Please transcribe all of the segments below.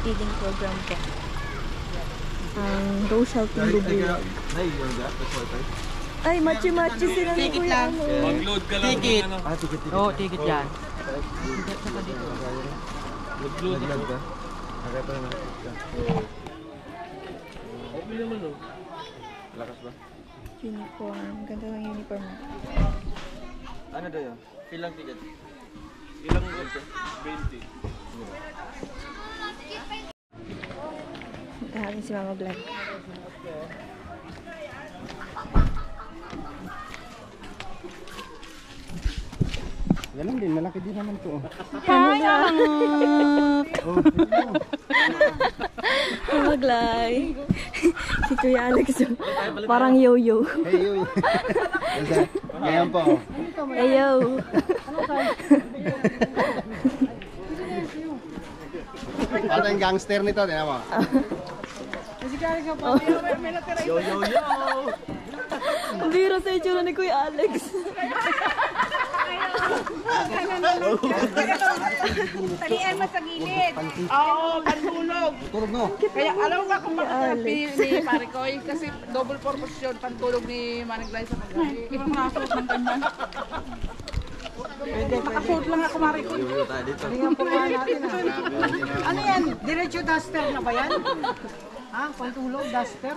feeding program po. Ang Rochelle Timbubuyog. Ay, machi-machi sila ni Kuya. Mag-load ka lang. Ticket. Oo, ticket yan. Mag-load ka. Okay naman o. Lakas ba? Uniform. Ganda ng uniform. Ano daw yun? Ilang ticket? Ilang gold ka? 20. Magkahalin si Mama Glenn. Ganun din, malaki din naman to. Hi, anak! Maglay. Si Kuya Alex, parang yo-yo. Hey, yo. Ngayon po. Hey, yo. Ano yung gangster nito, di ba? Yo, yo, yo! Ang biro sa itsura ni Kuya Alex. Talian mo sa gilid. Oo, pantulog. Tulog no? Kaya alam mo ba kung bakit ni Pare Koy? Kasi double purpose yun, pantulog ni Manang Glay sa pagkakas. Ibang nakasuot ng ganyan. Nakasuot lang ako, Mare Koy. Tingnan po nga natin. Ano yan? Diretso duster na ba yan? Ha? Pantulog, duster?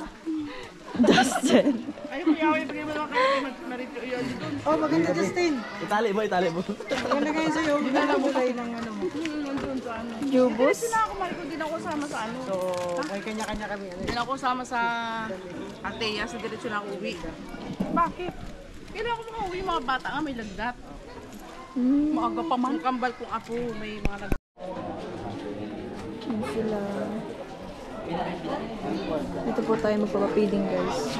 Duster. Ay, kuya, ibigay mo naman kayo Marito yun. Oh, maganda, Justin. Itali mo, itali mo. Maganda kayo sa'yo. Binalabulay ng ano mo. Jubos. Hindi na ako, Marito. Hindi na ako sama sa ano. So, may kanya-kanya kami. Hindi na ako sama sa Atea. Sa diretsyo na ako uwi. Bakit? Kailan ako makauwi? Mga bata nga may lagdat. Maaga pa man. Kambal kong apo. May mga lagdat. Sila. Ito po tayo magpapapiding, guys.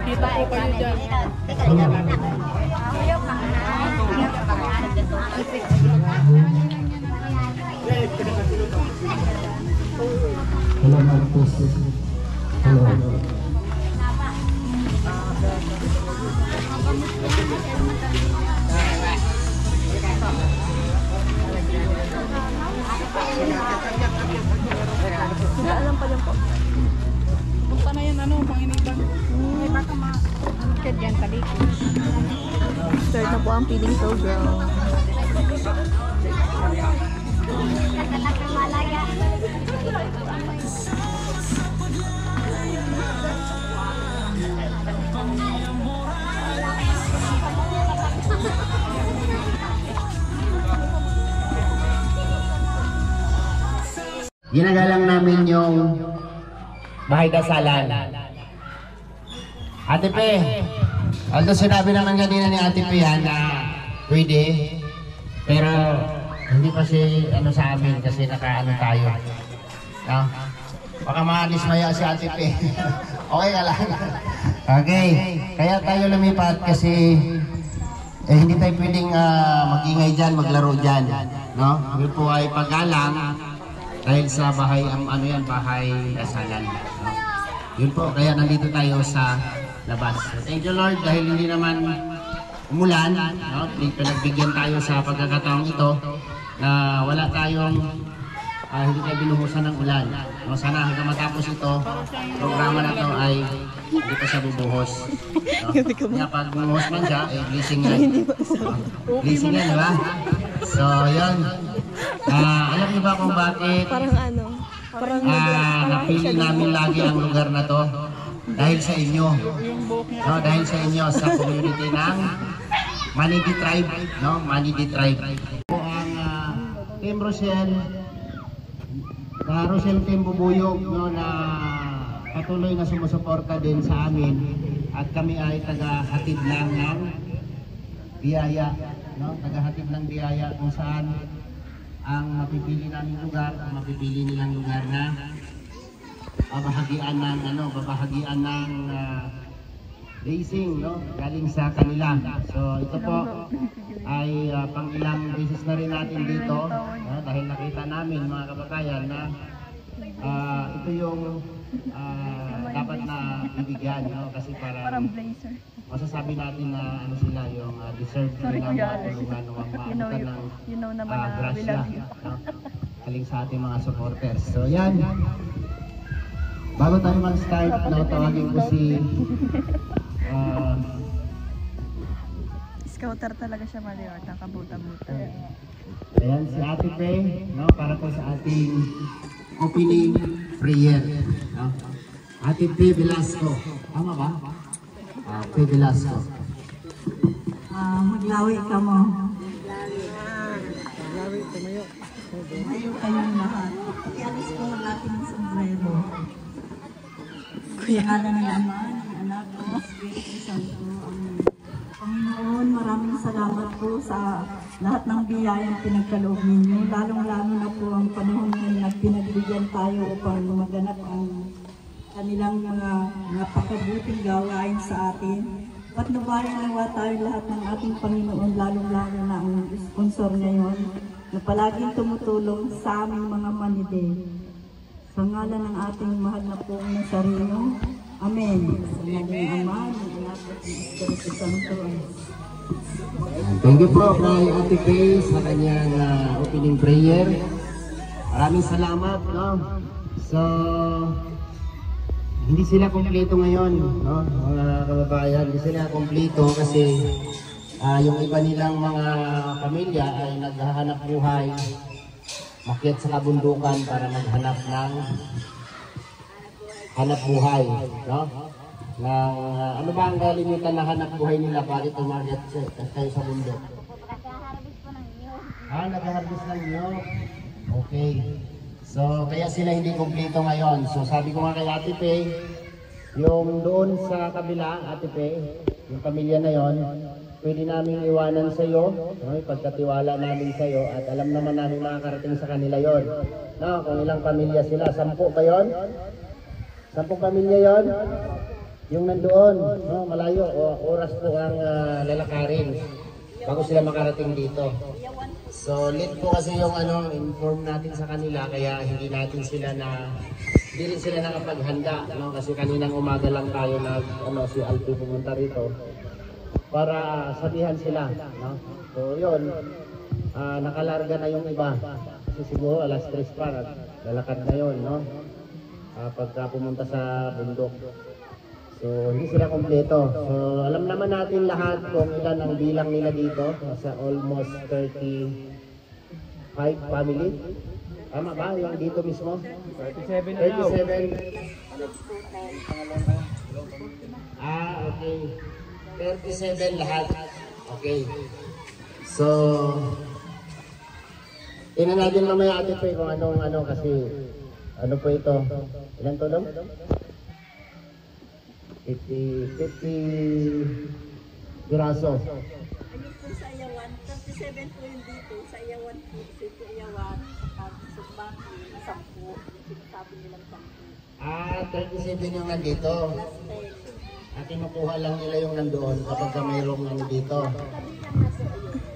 Kita po kayo dyan. Alam pa lang po. Punta na yan, ano, panginiban. May baka ma-anukid yan, taliko. Start na po ang feeding program. Ginagalang namin yung bahay dasalan. Ate Pe, although sinabi naman kanina ni Ate Pe yan na pwede, pero hindi pa si ano sa amin kasi nakaano tayo. No? Baka makadismaya si Ate Pe. Okay ka lang. Okay, kaya tayo lumipat kasi hindi tayo pwedeng mag-ingay dyan, maglaro dyan. No? Yun po ay paggalang dahil sa bahay, ano yan, bahay dasalan. No? Yun po, kaya nandito tayo sa labas. Thank you Lord dahil hindi naman umulan. No? Pinagbigyan tayo sa pagkakataong ito na wala tayong, hindi tayo binuhusan ng ulan. No? Sana hanggang matapos ito, programa na to ay hindi pa siya bubuhos. No? Kaya pag bubuhos man siya, blessing yan. Blessing yan, di ba? So, yun. Alam niyo ba kung bakit Parang ano? Parang napili namin lagi ang lugar na to? Dahil sa inyo. No, dahil sa inyo, sa community ng Manidi Tribe. No? Manidi Tribe. Po ang Team Rochelle, Rochelle Timbubuyog, no, na patuloy na sumusuporta din sa amin. At kami ay taga-hatid lang ng biyaya. No? Taga-hatid ng biyaya kung saan ang mapipili namin lugar, ang mapipili nilang lugar na babahagian ng racing, no? Galing sa kanila. So ito po ay pang ilang beses na rin natin dito, dahil nakita namin mga kababayan na ito yung dapat na ibigyan, no? Kasi Parang blazer. masasabi natin na ano sila yung deserve Sorry, nila Kuya mga Alex. tulungan ng You know, maabutan ng you know naman na we grasya, love you. no? Galing sa ating mga supporters. So yan, bago tayo mag-start, no, tawagin ko si Scouter talaga siya, Marior. Nakabuta-buta. ayan, si Ate Pe, no, para po sa ating opening prayer, no? Ate Pe Velasco, tama ba? Pe Velasco. Maglawi ka mo. Mayo kayong lahat. Ialis ko natin ang sombrero. Kuya. Sa ng Ama, ng Anak, ng Espiritu Santo. Amen. Panginoon, maraming salamat po sa lahat ng biyayang pinagkaloob ninyo. Lalong-lalo na po ang panahon na pinagbigyan tayo upang maganap ang kanilang mga napakabuting gawain sa atin. Patnubayan nawa tayo lahat ng ating Panginoon, lalong-lalo na ang sponsor ngayon, na palaging tumutulong sa aming mga manide. Sa ngalan ng ating mahal na pong Nazareno, Amen. Sa ngalan ng Ama, ng Anak at ng Espiritu Santo. Thank you po kay Ate Pe sa kanyang opening prayer. Maraming salamat, no? So, hindi sila kumpleto ngayon, no? Mga kababayan, hindi sila kumpleto kasi yung iba nilang mga pamilya ay naghahanap buhay, makyat sa kabundukan para maghanap ng hanap buhay, no? Ng, ano ba ang kalimitan na hanap buhay nila? Bakit umakyat kayo sa bundok? Nag-harvest po ng niyog. Nag-harvest ng niyog. Okay. So, kaya sila hindi kumpleto ngayon. So, sabi ko nga kay Ate Pe, yung doon sa kabila, Ate Pe, yung pamilya na yon, pwede namin iwanan sa iyo, no? Pagkatiwala namin sa iyo, at alam naman namin makakarating sa kanila yon. No, kung ilang pamilya sila, 10 ba yon? 10 pamilya yon? Yung nandoon, no, malayo, oras po ang lalakarin bago sila makarating dito. So, late po kasi yung inform natin sa kanila, kaya hindi rin sila nakapaghanda, no? Kasi kaninang umaga lang tayo si Alpi pumunta rito para sabihan sila, no? So, yun, nakalarga na yung iba kasi siguro alas 3 pa, lalakad na yun, no? Pagka pumunta sa bundok. So, hindi sila kompleto. So, alam naman natin lahat kung ilan ang bilang nila dito. Sa almost 35 family. Tama ba? Yung dito mismo? 37 na daw. 37. Okay. 37 lahat. Okay. So, tingnan natin mamaya Ate Pe kung anong kasi ano po ito? Ilan to daw? 50 piraso. Ano po sa Iyawan, 37 po yung dito, sa Iyawan po, sa Iyawan, at sa Baki, 10, sinasabi nilang 10. 37 yung nandito. At kinukuha lang nila yung nandoon kapag mayroong nandito.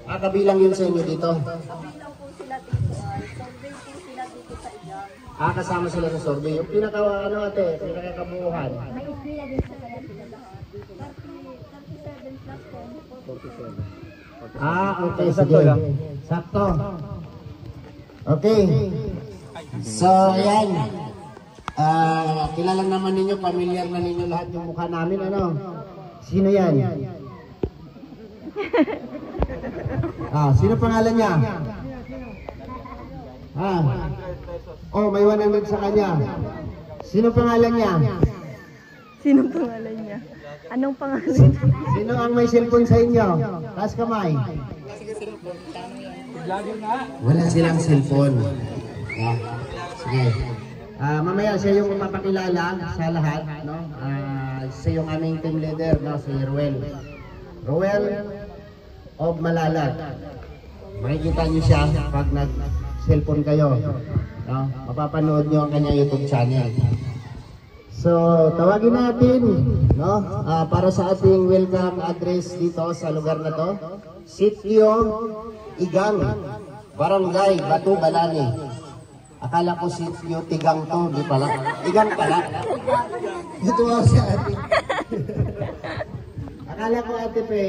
Kabilang yun sa inyo dito? Kabilang po sila dito, survey po sila dito sa Iyawan. Kasama sila sa survey. Yung pinakakabuuhan. May eskwela din sa kaya sila lahat. 37 plus 10, 47. Okay, sige. Sakto. Okay. So, ayan. Kilala naman ninyo, familiar na ninyo lahat yung mukha namin, ano? Sino yan? Sino pangalan niya? May 100 sa kanya. Sino pangalan niya? Sinong pangalan niya? Anong pangalan niya? Sino ang may cellphone sa inyo? Taas kamay. Wala silang cellphone. Sige. Mamaya siya yung mapapakilala sa lahat, no? Siya yung aming team leader, no? Si Ruel. Ruel of Malalag. Makikita niyo siya pag nag-cellphone kayo, no? Mapapanood niyo ang kanyang YouTube channel. So, tawagin natin, no? Para sa ating welcome address dito sa lugar na to. Sitio Igang, Barangay Batu Balani. Akala ko sitio tigang to, di pala. Igang pala. Ito ako si ate. Akala ko ate pe,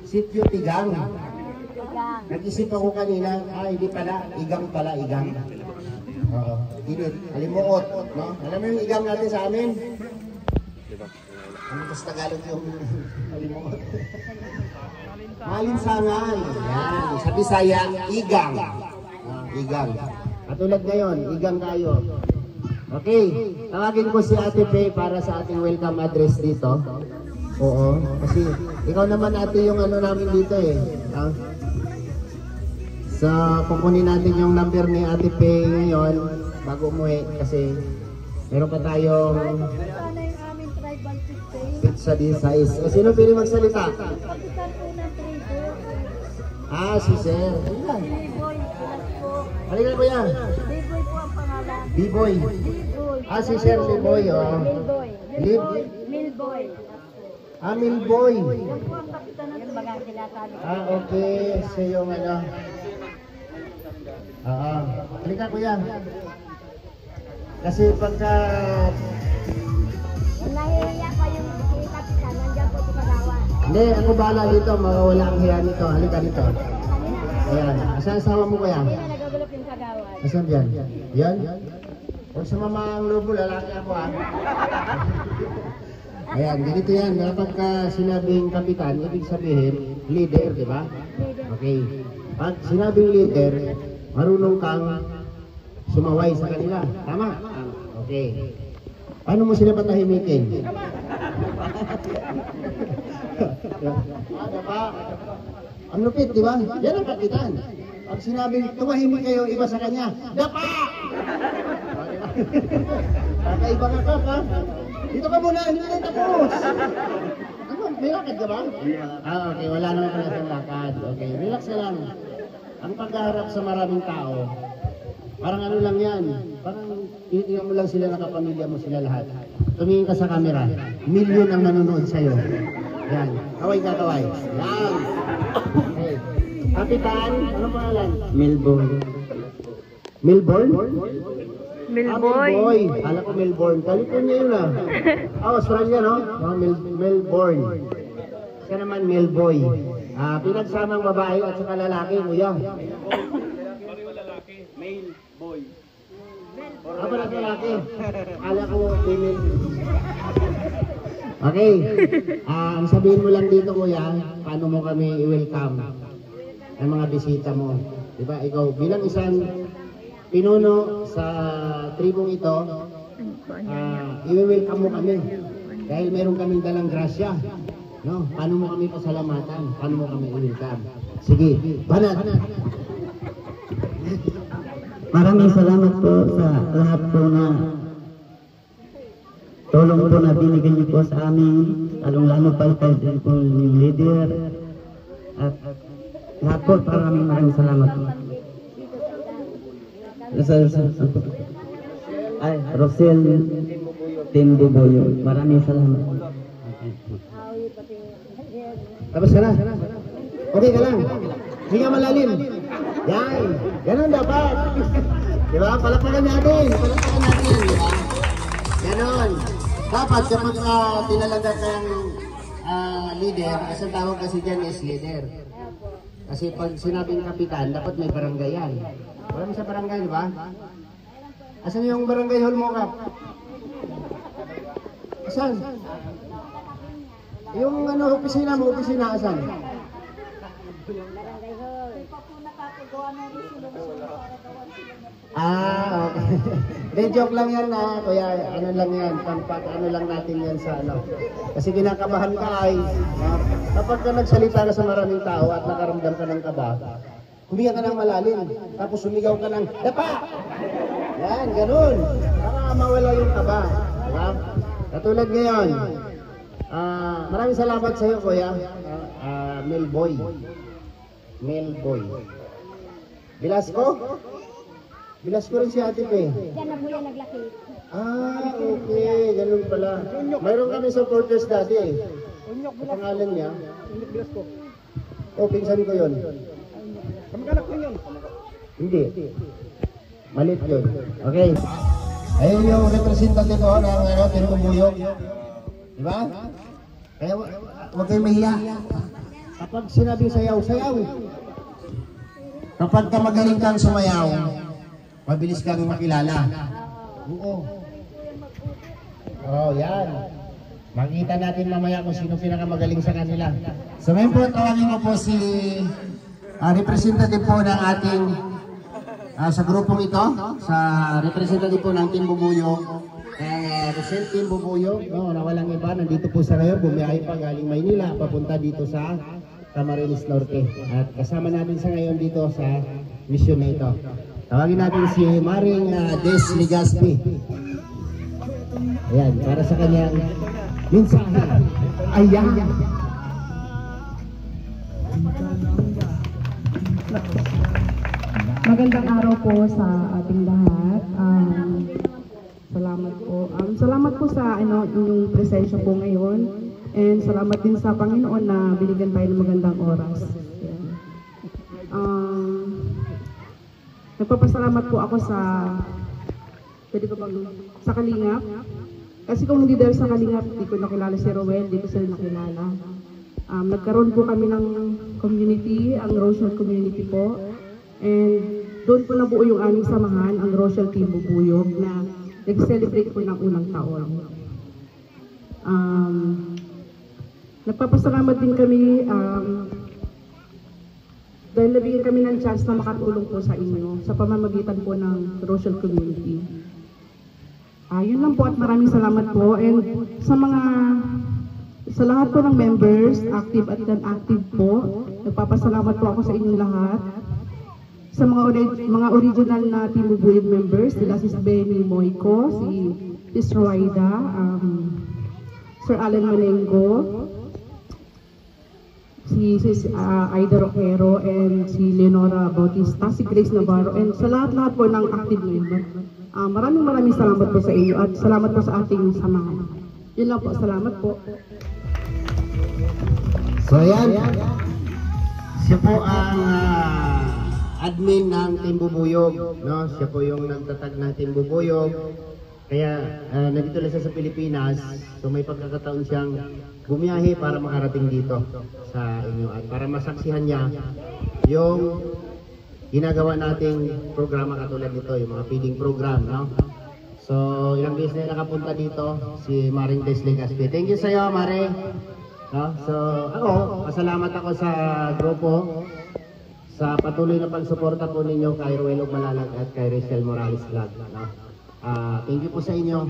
sitio tigang. Nag-isip ako kanina, hindi pala, igang pala, igang. Oo, init, alimuot, no? Alam mo yung igang natin sa amin? Ano mas Tagalog yung alimuot? Malinsangan. Yan, sa Bisaya, igang. Igang. Katulad ngayon, igang tayo. Okay, tawagin ko si Ate Pe para sa ating welcome address dito. Oo, kasi ikaw naman ate yung ano namin dito eh. So, kukunin natin yung number ni Ate Pe ngayon bago umuwi kasi meron pa tayong Sana yung aming tribal system. pizza din size. O, sino pili magsalita? Pagkitan po ng trader. Si Sir. Ayan. B-boy, pilas po. Halika ko yan. B-boy po ang pangalan. B-boy. B-boy. Si Sir B-boy. Oh. Milboy. Lib- Milboy. Milboy. Yan po ang kapitan ng baga sinasabi. Okay. Siya yung ano. Halika ko yan. Kasi pagka... Yung nahihiya pa yung kapitan, nandiyan po si Pagawa. Hindi, ako bahala dito. Mawawala ang hiya nito. Halika dito. Ayan. Asan asawa mo kaya? Hindi na nagagulap yung Pagawa. Asan yan? Yan? Huwag sa mama ang lobo, lalaki ako Ayan, ganito yan. Kapag sinabing kapitan, ibig sabihin, leader, di ba? Okay. Pag sinabing leader, marunong kang sumaway sa kanila. Tama? Okay. Paano mo sila patahimikin? Diba? Ang lupit, di ba? Yan ang kapitan. Pag sinabing tumahimik kayo, iba sa kanya, dapa! Kakaiba ka ka. Dito ka muna, hindi na tapos. Ano, may lakad ka ba? Okay, wala naman pala sa lakad. Okay, relax ka lang. Ang pagharap sa maraming tao, parang ano lang yan. Parang tinitingnan mo lang sila, nakapamilya mo sila lahat. Tumingin ka sa camera, milyon ang nanonood sa'yo. Yan, kaway ka kaway. Yan. Okay. Kapitan, ano pangalan? Melbourne. Melbourne? Melbourne. Kala ko Melbourne. California yun Australia, no? Melbourne. Siya naman Melboy. Pinagsamang babae at saka lalaki, kuya. Male boy. Pala lalaki. Kala ko female. Okay. Ang sabihin mo lang dito, kuya, paano mo kami i-welcome ang mga bisita mo. Diba? Ikaw bilang isang pinuno sa tribong ito, i-welcome mo kami dahil meron kaming dalang grasya, no? Paano mo kami pasalamatan? Paano mo kami i-welcome? Sige, banat! Maraming salamat po sa lahat po na tulong po na binigyan niyo po sa amin, lalong-lalo pa po yung leader at lahat po, maraming salamat po. Ay, Rosel Timbuboyo. Maraming salamat. Tapos ka na. Okay ka lang. Hinga malalim. Yan. Ganon dapat. Diba? Palakpakan natin. Palakpakan natin. Diba? Ganon. Dapat kapag tinalaga kang leader, kasi tawag kasi dyan is leader. Kasi pag sinabing kapitan, dapat may barangay yan. Wala mo sa barangay, di ba? Asan yung barangay hall mo, Kap? Asan? Yung opisina mo, opisina asan? Okay. De, joke lang yan kuya, ano lang yan, ano lang natin yan sa Kasi kinakabahan ka ay, kapag ka nagsalita ka sa maraming tao at nakaramdam ka ng kaba, huminga ka ng malalim, tapos sumigaw ka ng dapa! Yan, ganun. Para mawala yung kaba. Diba? Katulad ngayon, maraming salamat sa iyo kuya, Melboy. Velasco? Velasco rin si Ate Pe. Diyan na po yan naglaki. Okay. Ganun pala. Mayroon kami supporters dati Ang pangalan niya? Velasco. Pinsan ko yun. Kamag-anak ko yun? Hindi. Malit yun. Okay. Ayun yung representative ko ng Timbubuyog. Diba? Kaya huwag kayong mahiya. Kapag sinabing sayaw, sayaw. Kapag ka magaling kang sumayaw, mabilis kang makilala. Oo. Oh, yan. Makita natin mamaya kung sino pinakamagaling sa kanila. So ngayon po, tawagin ko po si representative po ng ating sa grupong ito, sa representative po ng Timbubuyog, Rosel Timbubuyog, no, na walang iba, nandito po sa ngayon, bumiyahe pa galing Maynila, papunta dito sa Camarines Norte. At kasama natin sa ngayon dito sa mission na ito. Tawagin natin si Maring Des Ligaspi. Ayan, para sa kanyang mensahe. Ayan. Magandang araw po sa ating lahat. Salamat po. Salamat po sa inyong presensya po ngayon. And salamat din sa Panginoon na binigyan tayo ng magandang oras. Nagpapasalamat po ako sa Kalingap. Kasi kung hindi dahil sa Kalingap, hindi ko nakilala si Rowel, hindi ko sila nakilala. Nagkaroon po kami ng community, ang Rochelle community po. And doon po nabuo yung aming samahan, ang Rochelle Timbubuyog, na nag-celebrate po ng unang taon. Nagpapasalamat din kami dahil nabigyan kami ng chance na makatulong po sa inyo sa pamamagitan po ng Rochelle community. Yun lang po at maraming salamat po. And sa lahat po ng members, active at non-active po, nagpapasalamat po ako sa inyong lahat. Sa mga original na Timbubuyog members, sila si Benny Moico, si Tis Roida, Sir Alan Manengo, si Aida Roquero, and si Leonora Bautista, si Grace Navarro, and sa lahat-lahat po ng active member. Maraming salamat po sa inyo at salamat po sa ating samahan. Yun lang po, salamat po. So yan, siya po ang admin ng Timbubuyog, no? Siya po yung nagtatag ng Timbubuyog. Kaya nandito lang siya sa Pilipinas, so may pagkakataon siyang bumiyahe para makarating dito sa inyo at para masaksihan niya yung ginagawa nating programa katulad nito, yung mga feeding program, no? So ilang beses na nakapunta dito si Maring Des Ligaspi. Thank you sa iyo, Mare. No? So ako, pasalamat ako sa grupo sa patuloy na pagsuporta po ninyo kay Rowel Malalag at kay Rachel Morales Vlog. No? Thank you po sa inyo.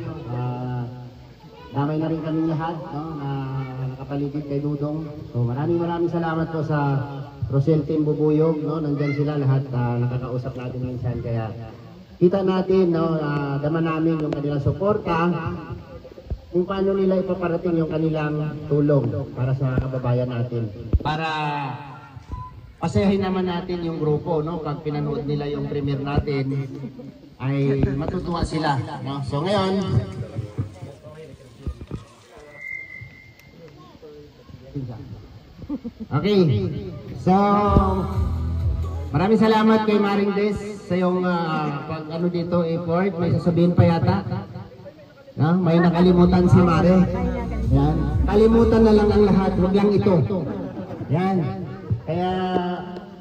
Damay na rin kami lahat, no? Na nakapaligid kay Dudong. So maraming salamat po sa Rosel Timbubuyog, no? Nandyan sila lahat, nakakausap natin minsan. Kaya kita natin, no? Dama namin yung kanilang suporta kung paano nila ipaparating yung kanilang tulong para sa kababayan natin. Para pasayahin naman natin yung grupo, no? Pag pinanood nila yung premiere natin, ay matutuwa sila, no? So ngayon, okay. So maraming salamat kay Maring Des sa yung pag dito effort. May sasabihin pa yata, no? May nakalimutan si Mare. Yan. Kalimutan na lang ang lahat, wag lang ito. Yan. Kaya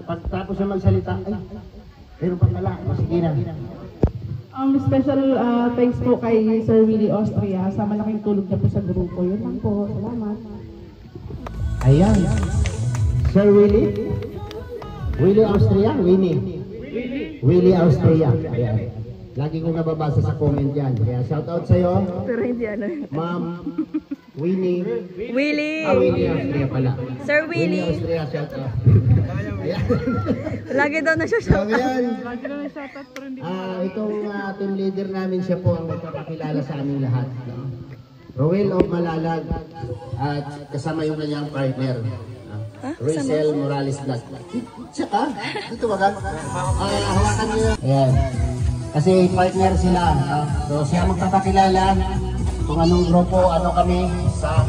pagtapos siya magsalita, ay, meron pa pala, sige na. Special thanks po kay Sir Willie Austria sa malaking tulong niya po sa grupo. Yun lang po, salamat. Ayan. Sir Willie? Willie Austria? Willie Austria. Ayan. Lagi kong nababasa sa comment yan. Kaya shout out sa'yo. Pero hindi ano. Ma'am Willie Austria pala. Sir Willie. Austria, shout out. Ayan. Lagi daw na siya shout out. Lagi na may shoutout pero hindi Itong team leader namin, siya po ang magpapakilala sa aming lahat. No? Rowel of Malalag at kasama yung kanyang partner. Rachel Morales Vlog. Siya ka? Dito ba ka? Hawakan niyo. Ayan. Kasi partner sila. So siya magpapakilala kung anong grupo, ano kami sa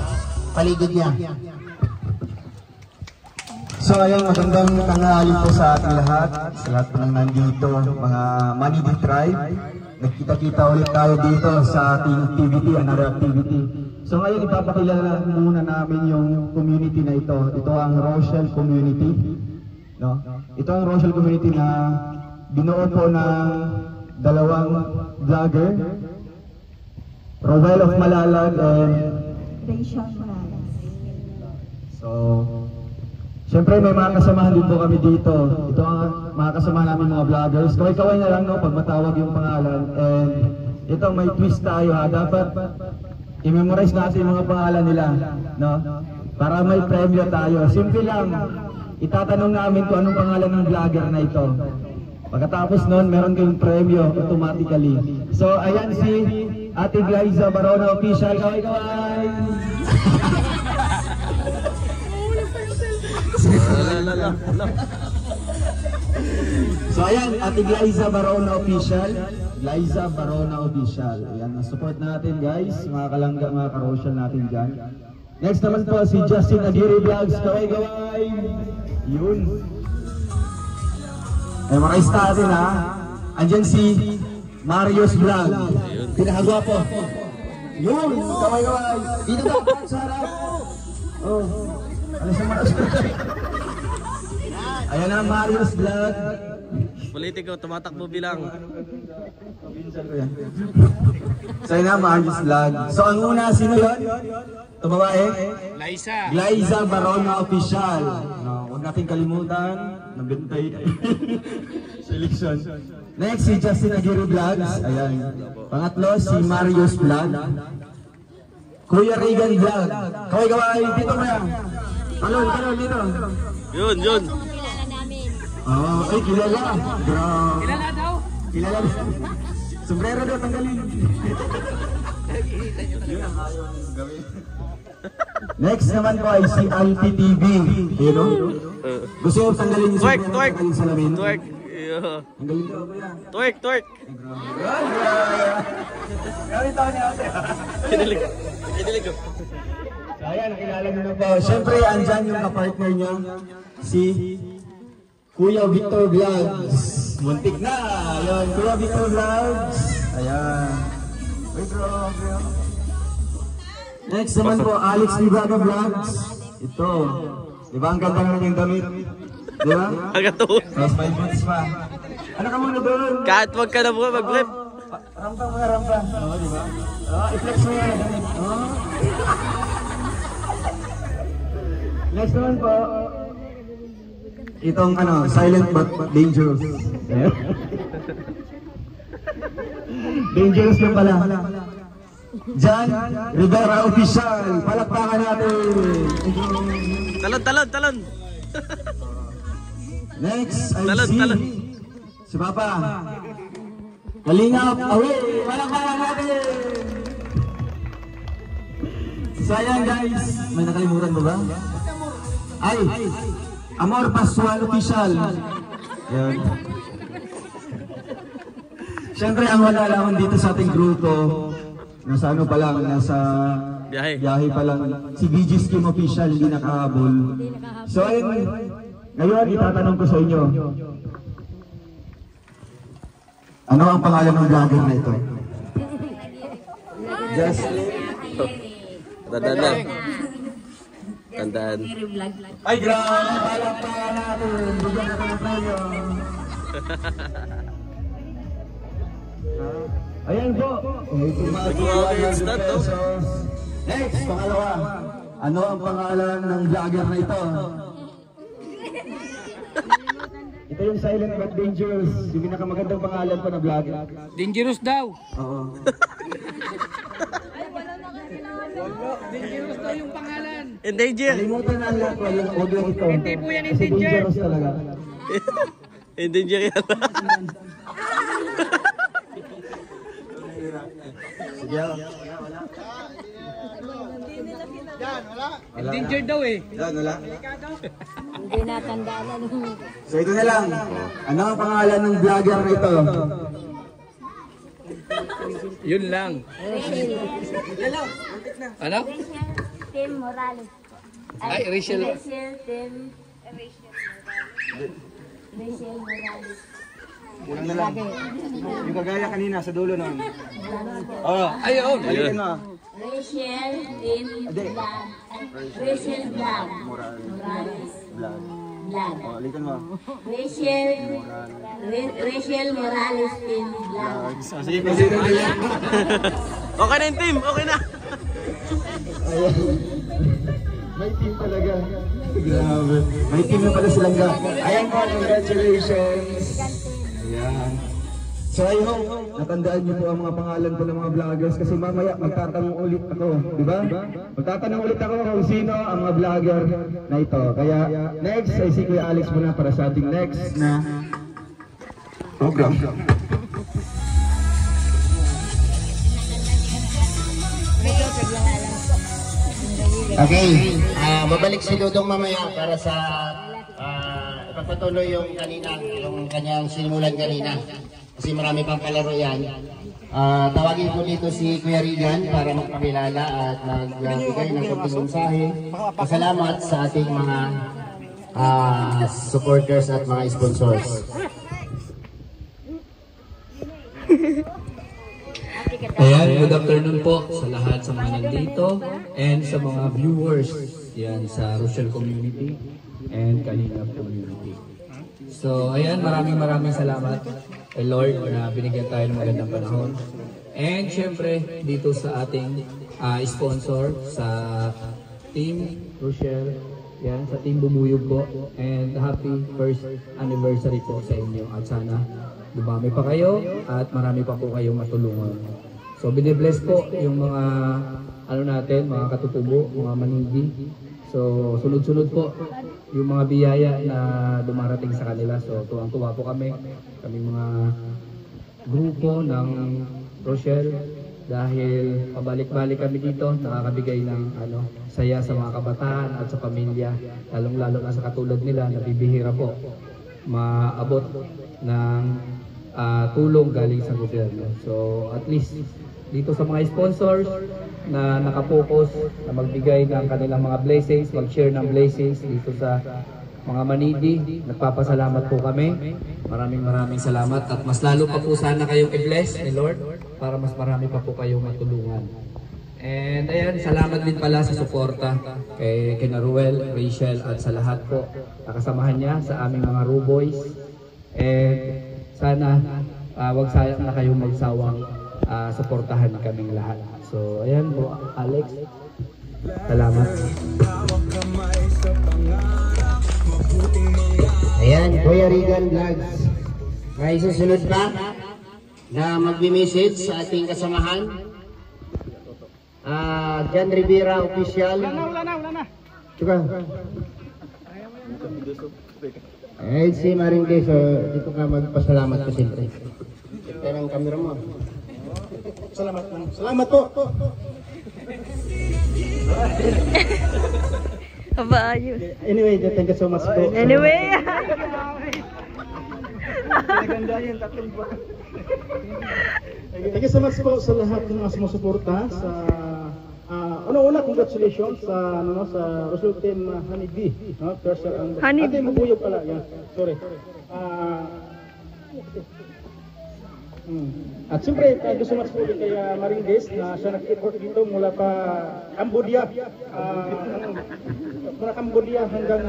paligid niya. So ayun, magandang tanghali po sa ating lahat, sa lahat po ng nandito, mga Manidi Tribe. Nagkita-kita ulit tayo dito sa ating activity, another activity. So ngayon ipapakilala muna namin yung community na ito. Ito ang Rochelle Community. No? Ito ang Rochelle Community na binuo po ng dalawang vlogger, Rowell of Malalag and Rachel Morales. So, siyempre may mga kasamahan din po kami dito. Ito ang mga kasamahan namin mga vloggers. Kaway-kaway na lang no, pag matawag yung pangalan. And ito may twist tayo ha. Dapat i-memorize natin yung mga pangalan nila. No? Para may premyo tayo. Simple lang. Itatanong namin kung anong pangalan ng vlogger na ito. Pagkatapos nun, meron kayong premyo automatically. So, ayan si Ate Glyza Barona Official. Kaway-kaway! So ayan, Ate Glyza Barona Official. Glyza Barona Official. Ayan, support natin guys, mga kalangga, mga karosyal natin dyan. Next naman po si Justin Aguirre Vlogs. Kaway-kaway! Yun. Memorize natin ha. Andyan si Marius Vlog. Pinakagwapo. Yun, kaway-kaway. Dito dapat sa harap. Oh. Ano sa Marius? Ayan na, Marius Vlog. Politiko, tumatakbo bilang. So ayan na, Marius Vlog. So ang una, sino yun? Tumabae? Glyza Barona Official. No, huwag natin kalimutan. Nabintay. Selection. Next, si Justin Aguirre Vlogs. Ayan. Pangatlo, si Marius Vlog. Kuya Regan Vlog. Kaway-kaway, dito mo yan. Talon, dito. Yun. Kilala namin. Ay, kilala. Grabe. Kilala daw. Kilala. Sombrero daw, tanggalin. Next naman po ay si Alpi TV. Ayun o. Gusto yung tanggalin yung sombrero, tanggalin sa lamin. Twerk. Tanggalin daw ba yan? Twerk. Gawin tayo niya ate. Kinilig ko. So ayan, nakilala nyo na po. Siyempre, andyan yung kapartner niya, si Kuya Victor Vlogs. Muntik na. Ayan, Kuya Victor Vlogs. Ayan. Uy, grabe. Next naman po, Alex Libaga Vlogs. Ito. Diba ang ganda naman yung damit? Diba? Agatuon. Tapos may boots pa. Ano ka muna doon? Kahit wag ka na muna mag-rep. Rampa muna, rampa. Oo, diba? I-flex mo yan. Next naman po, itong silent but dangerous. Dangerous yung pala. Jan Rivera Official. Palakpakan natin. Talon. Next ay Talon. si Papa. Kalingap. Away. Palakpakan natin. So ayan guys. May nakalimutan mo ba? Ay, Amor Pascual Official. Yan. Siyempre ang wala lamang dito sa ating grupo, nasa ano pa lang, nasa biyahe pa lang, si BG Skim Official, hindi nakahabol. So ayun, ngayon itatanong ko sa inyo, ano ang pangalan ng vlogger na ito? Tandaan. Ay, grabe! Palakpakan natin! Bigyan ka na tayo! Ayan po! Next, pangalawa. Ano ang pangalan ng vlogger na ito? Ito yung silent but dangerous. Yung pinakamagandang pangalan po na vlogger. Dangerous daw. Oo. Dangerous daw yung pangalan. Endanger. Kalimutan na lahat. Huwag lang ito. Hindi po yan Kasi endanger. dangerous talaga. Endanger yan. Sige. Endanger daw eh. Yan, wala. Hindi natandaan ano. So ito na lang. Ano ang pangalan ng vlogger na ito? Yun lang. Ano? Tim Morales. Ay, Rachel. Tim Rachel Morales. Kulang na lang. Yung kagaya kanina sa dulo nun. Oo. Ayun. Balikin mo. Rachel Blan. Rachel Blan. Morales. Blan. Balikin mo. Rachel Morales Blan. Sige, sige. Okay na yung team. Okay na. Ayan. May team talaga. Grabe. May team na pala silang ga. Ayan po, congratulations. Ayan. So I hope natandaan niyo po ang mga pangalan po ng mga vloggers kasi mamaya magtatanong ulit ako, di ba? Magtatanong ulit ako kung sino ang mga vlogger na ito. Kaya next ay si Kuya Alex muna para sa ating next na program. Okay, babalik si Dudong mamaya para sa ipagpatuloy yung kanina, yung kanyang sinimulan kanina. Kasi marami pang palaro yan. Tawagin po dito si Kuya Regan para magpakilala at magbigay ng konting mensahe. Pasalamat sa ating mga supporters at mga sponsors. Ayan, good afternoon po sa lahat sa mga nandito and sa mga viewers yan sa Rochelle Community and Kalingap Community. So ayan, maraming salamat kay Lord na binigyan tayo ng magandang panahon. And syempre dito sa ating sponsor sa Team Rochelle, yan, sa Team Bumuyog po, and happy first anniversary po sa inyo at sana dumami pa kayo at marami pa po kayong matulungan. So binibless po yung mga natin, mga katutubo, mga manindi. So sunod-sunod po yung mga biyaya na dumarating sa kanila. So tuwang-tuwa po kami mga grupo ng Rochelle dahil pabalik-balik kami dito, nakakabigay ng saya sa mga kabataan at sa pamilya, lalong-lalo na sa katulad nila na bibihira po maabot ng tulong galing sa gobyerno. So at least dito sa mga sponsors na nakapokus na magbigay ng kanilang mga blessings, mag-share ng blessings dito sa mga manidi, nagpapasalamat po kami. Maraming salamat at mas lalo pa po sana kayong i-bless ni Lord para mas marami pa po kayong matulungan. And ayan, salamat din pala sa suporta kay Ruel, Rachel at sa lahat po nakasamahan niya sa aming mga Ruboys. And sana wag sayang na kayong magsawang suportahan kaming lahat. So ayan po, Alex. Salamat. Ayan, Kuya Regan Vlogs. May susunod pa na magbi-message sa ating kasamahan. Jan Rivera Official. Wala na. Tuka. Eh, si Maringke, so dito ka magpasalamat ko siyempre. Ito ang camera mo. Salamat po. Aba, ayun. Anyway, thank you so much po. Anyway. Thank you so much po sa lahat ng mga sumusuporta sa una congratulations sa sa Rochelle Team Honey Bee, first ang Honey Bumuyog pala yan. Sorry. At siyempre, thank you so much po kay Maringges na siya nag-effort dito mula pa Cambodia. Mula Cambodia hanggang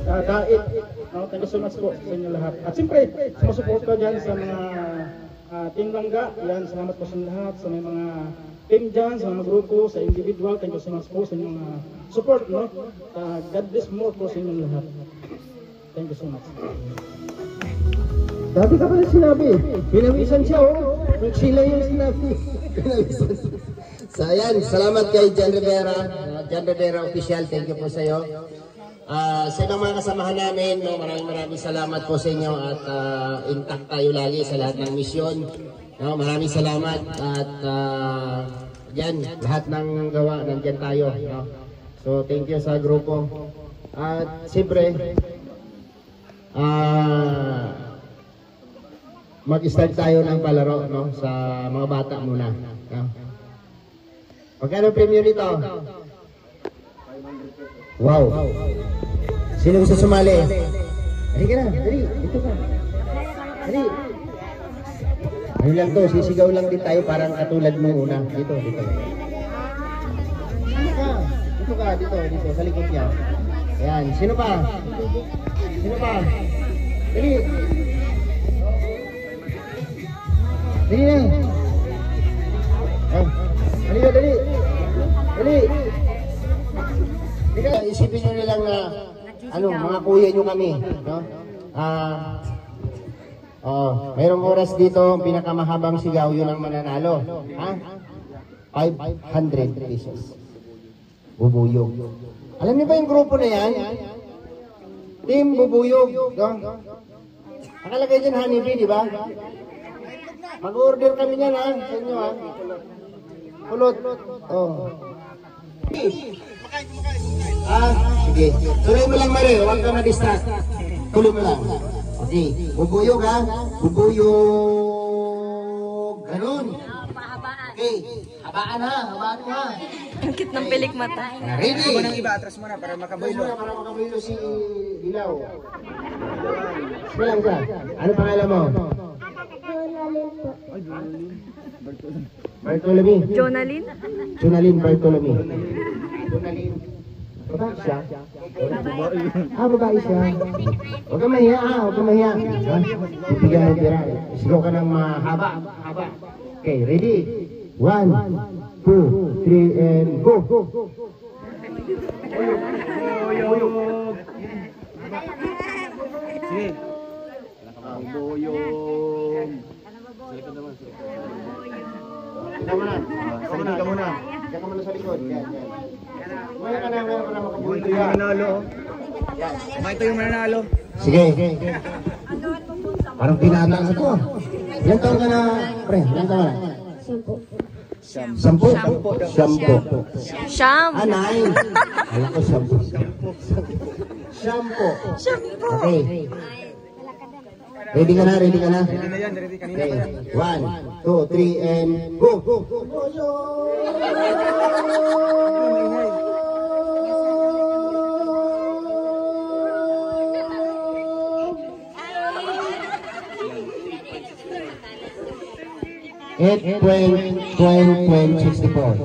Daet. Thank you so much po sa inyo lahat. At siyempre, sumusuport ko dyan sa mga Team Langga. Yan, salamat po sa lahat. Sa may mga team dyan, sa mga grupo, sa individual. Thank you so much po sa inyong support. God bless more po sa inyong lahat. Thank you so much. Dati ka pala sinabi, pinawisan siya sila yung sinabi. Pinawisan. So ayan, salamat kay Jan Rivera, Jan Rivera Official, thank you po sa iyo. Sa mga kasamahan namin, maraming salamat po sa inyo at intact tayo lagi sa lahat ng misyon. Maraming salamat at yan, lahat ng gawa, nandyan tayo. So thank you sa grupo. At siyempre, mag-start tayo ng palaro sa mga bata muna. Magkano premium nito? Wow! Sino gusto sumali? Dali ka na, dali. Dito ka. Dali. Ano lang to, sisigaw lang din tayo parang katulad mo una. Dito, dito. Dito ka, dito, sa likod niya. Ayan, sino pa? Sino pa? Dali. Dali na. Dali na, dali. Dali. Isipin nyo nilang na, mga kuya nyo kami, no? Mayroong oras dito, pinakamahabang sigaw, yun ang mananalo. Ha? 500 pesos. Bubuyog. Alam niyo ba yung grupo na yan? Team Bubuyog. No? Nakalagay dyan Honeybee, di ba? Mag-order kami niyan, ha? Sa inyo, ha? Kulot. Sige. Tuloy mo lang, Mare. Huwag ka na-distract. Tuloy mo lang. Okay. Bubuyog, ha? Bubuyog. Ganun. Okay. Habaan, ha? Habaan mo, ha? Ang cute ng pilik mata. Ready? Ako nang iba, atras mo na para makabaylo. Para makabaylo si Dilaw. Sige lang siya. Ano pangalan mo? Bartolome. Jonalyn? Jonalyn Bartolome. Jonalyn. Babae siya? Babae siya. Huwag ka mahiya, huwag ka mahiya. Ibigyan mo pira. Sigaw ka ng mahaba. Okay, ready? 1, 2, 3, and go! Buyog. Sige. Buyog. Ikaw muna. Diyan ka muna sa likod. Yan. Maya ka na makabuyog. Ito yung mananalo. Ito yung mananalo. Sige. Parang pinatang sa to. Ilan taon ka na, pre? Ilan taon ka na? 10. 10. Siyam. 9. Alam ko 10. Okay. Ready ka na? Ready na yan, ready kanina pa yan. 1, 2, 3, and go! $8.64.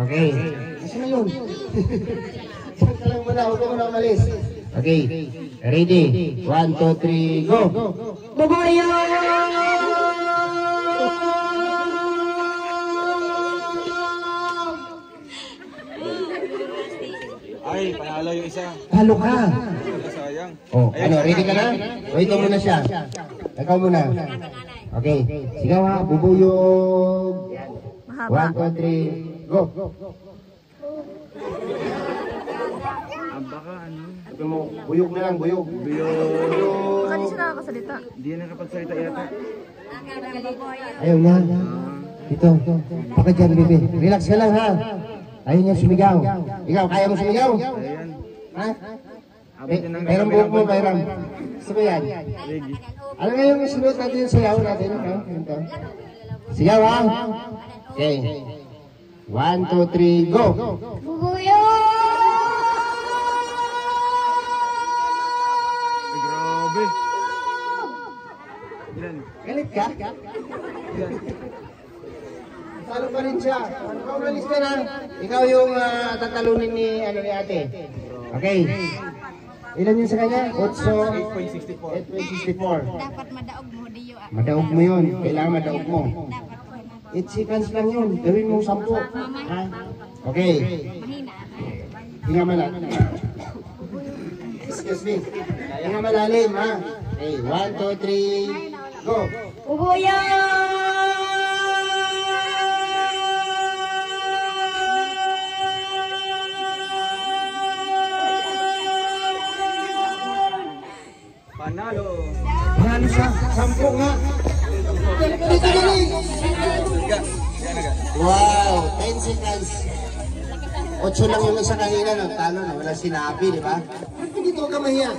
Okay. Asa na yun? Saan ka lang muna? Huwag ka muna umalis. Okay. Ready? 1, 2, 3, go! Babayo! Ay, panalo yung isa. Halo ka! Sayang. Ready ka na? Wait mo muna siya. Ikaw muna. Okay. Sigaw ha, bubuyog. 1, 2, 3, go! Baka ano? Sabi mo, buyog na lang, buyog. Baka di siya nakakasalita. Hindi na nakapagsalita yata. Ayaw niya. Dito. Baka dyan, bebe. Relax ka lang ha. Ayaw niya sumigaw. Ikaw, kaya mo sumigaw? Ayan. Ha? Mayroong buhok mo, mayroong. Gusto mo yan? Ano nga yung sunod natin yung sayaw natin? Ito. Sigaw ha? Okay. 1, 2, 3, go! Bubuyo! Grabe. Ilan? Galit ka? Talo pa rin siya. Ikaw umalis ka na. Ikaw yung tatalunin ni ate. Okay. Ilan yun sa kanya? 8.64. 8.64. Dapat madaog mo diyo. Madaog mo yun. Kailangan madaog mo. 8 seconds lang yun. Gawin mo 10. Ha? Okay. Hinga malalim. Excuse me. Hinga malalim, ha? Okay. 1, 2, 3, go! Bubuyo! Panalo. Panalo siya. 10 nga. Wow, 10 seconds. 8 lang yung isa kanina, nagtalo na, wala sinabi, di ba? Hindi to ka mahiya.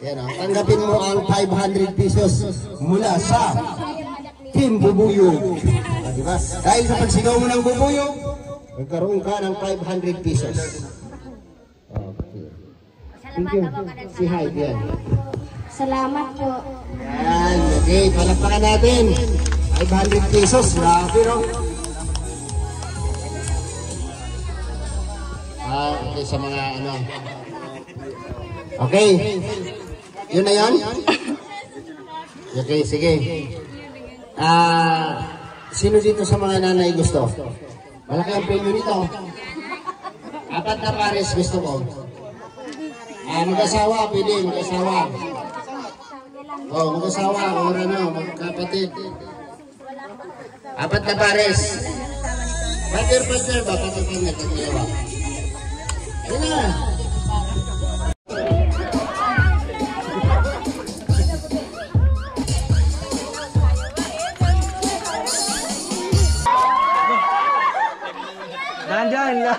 Yan o, tanggapin mo ang 500 pesos mula sa Team Bubuyog. Di ba? Dahil sa pagsigaw mo ng Bubuyog, nagkaroon ka ng 500 pesos. Okay. Thank you. Si hi, yan. Salamat po. Yan, okay. Palakpakan natin. 500 pesos. Grabe, no? Okay, sa mga ano. Okay. Yun na yun? Okay, sige. Sino dito sa mga nanay gusto? Malaki ang premyo nito. 4 na pares gusto ko. Mag-asawa, pwede, mag-asawa. Mag-asawa, or ano, magkapatid. 4 na pares. Partner ba? Patapang nagkakayawa. Ayun na. Nandyan lang.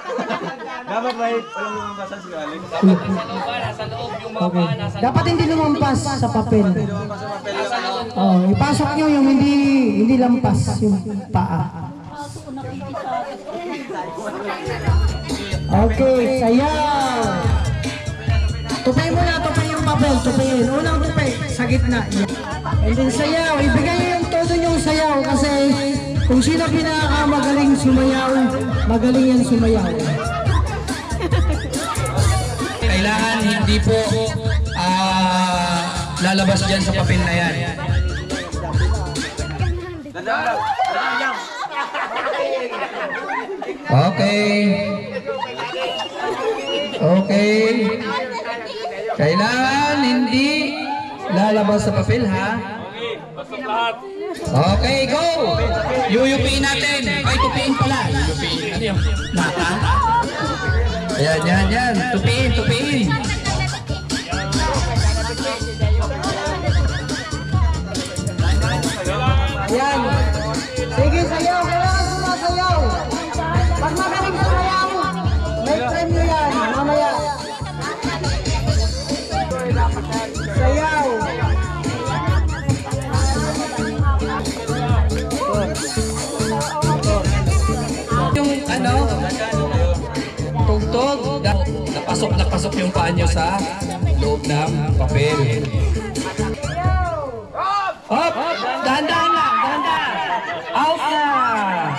Dapat may alam mo yung basa si Alex. Nasa loob yung mga paa, nasa loob. Dapat hindi lumampas sa papel. Ipasok nyo yung hindi lampas yung paa. Okay, sayaw. Tupay mo na, tupay yung papel, tupayin. Unang tupay, sa gitna. And then sayaw, ibigay nyo yung todo nyong sayaw kasi kung sino pinakamagaling sumayaw, magaling yan sumayaw. Kailangan hindi po lalabas dyan sa papel na yan. Okay. Okay. Kailangan hindi lalabas sa papel, ha? Okay, go! Yuyupiin natin. Ay, tupiin pala. Yuyupiin. Ano yung mata? Yan. Tupiin. Yan. Sige, sayaw. Kailangan sumasayaw. Pag magaling sumayaw, may premyo yan. Mamaya. Sayaw. Yung ano, tugtog, napasok yung paa nyo sa loob ng papel. Hop! Dahan-dahan lang, dahan-dahan. Out na!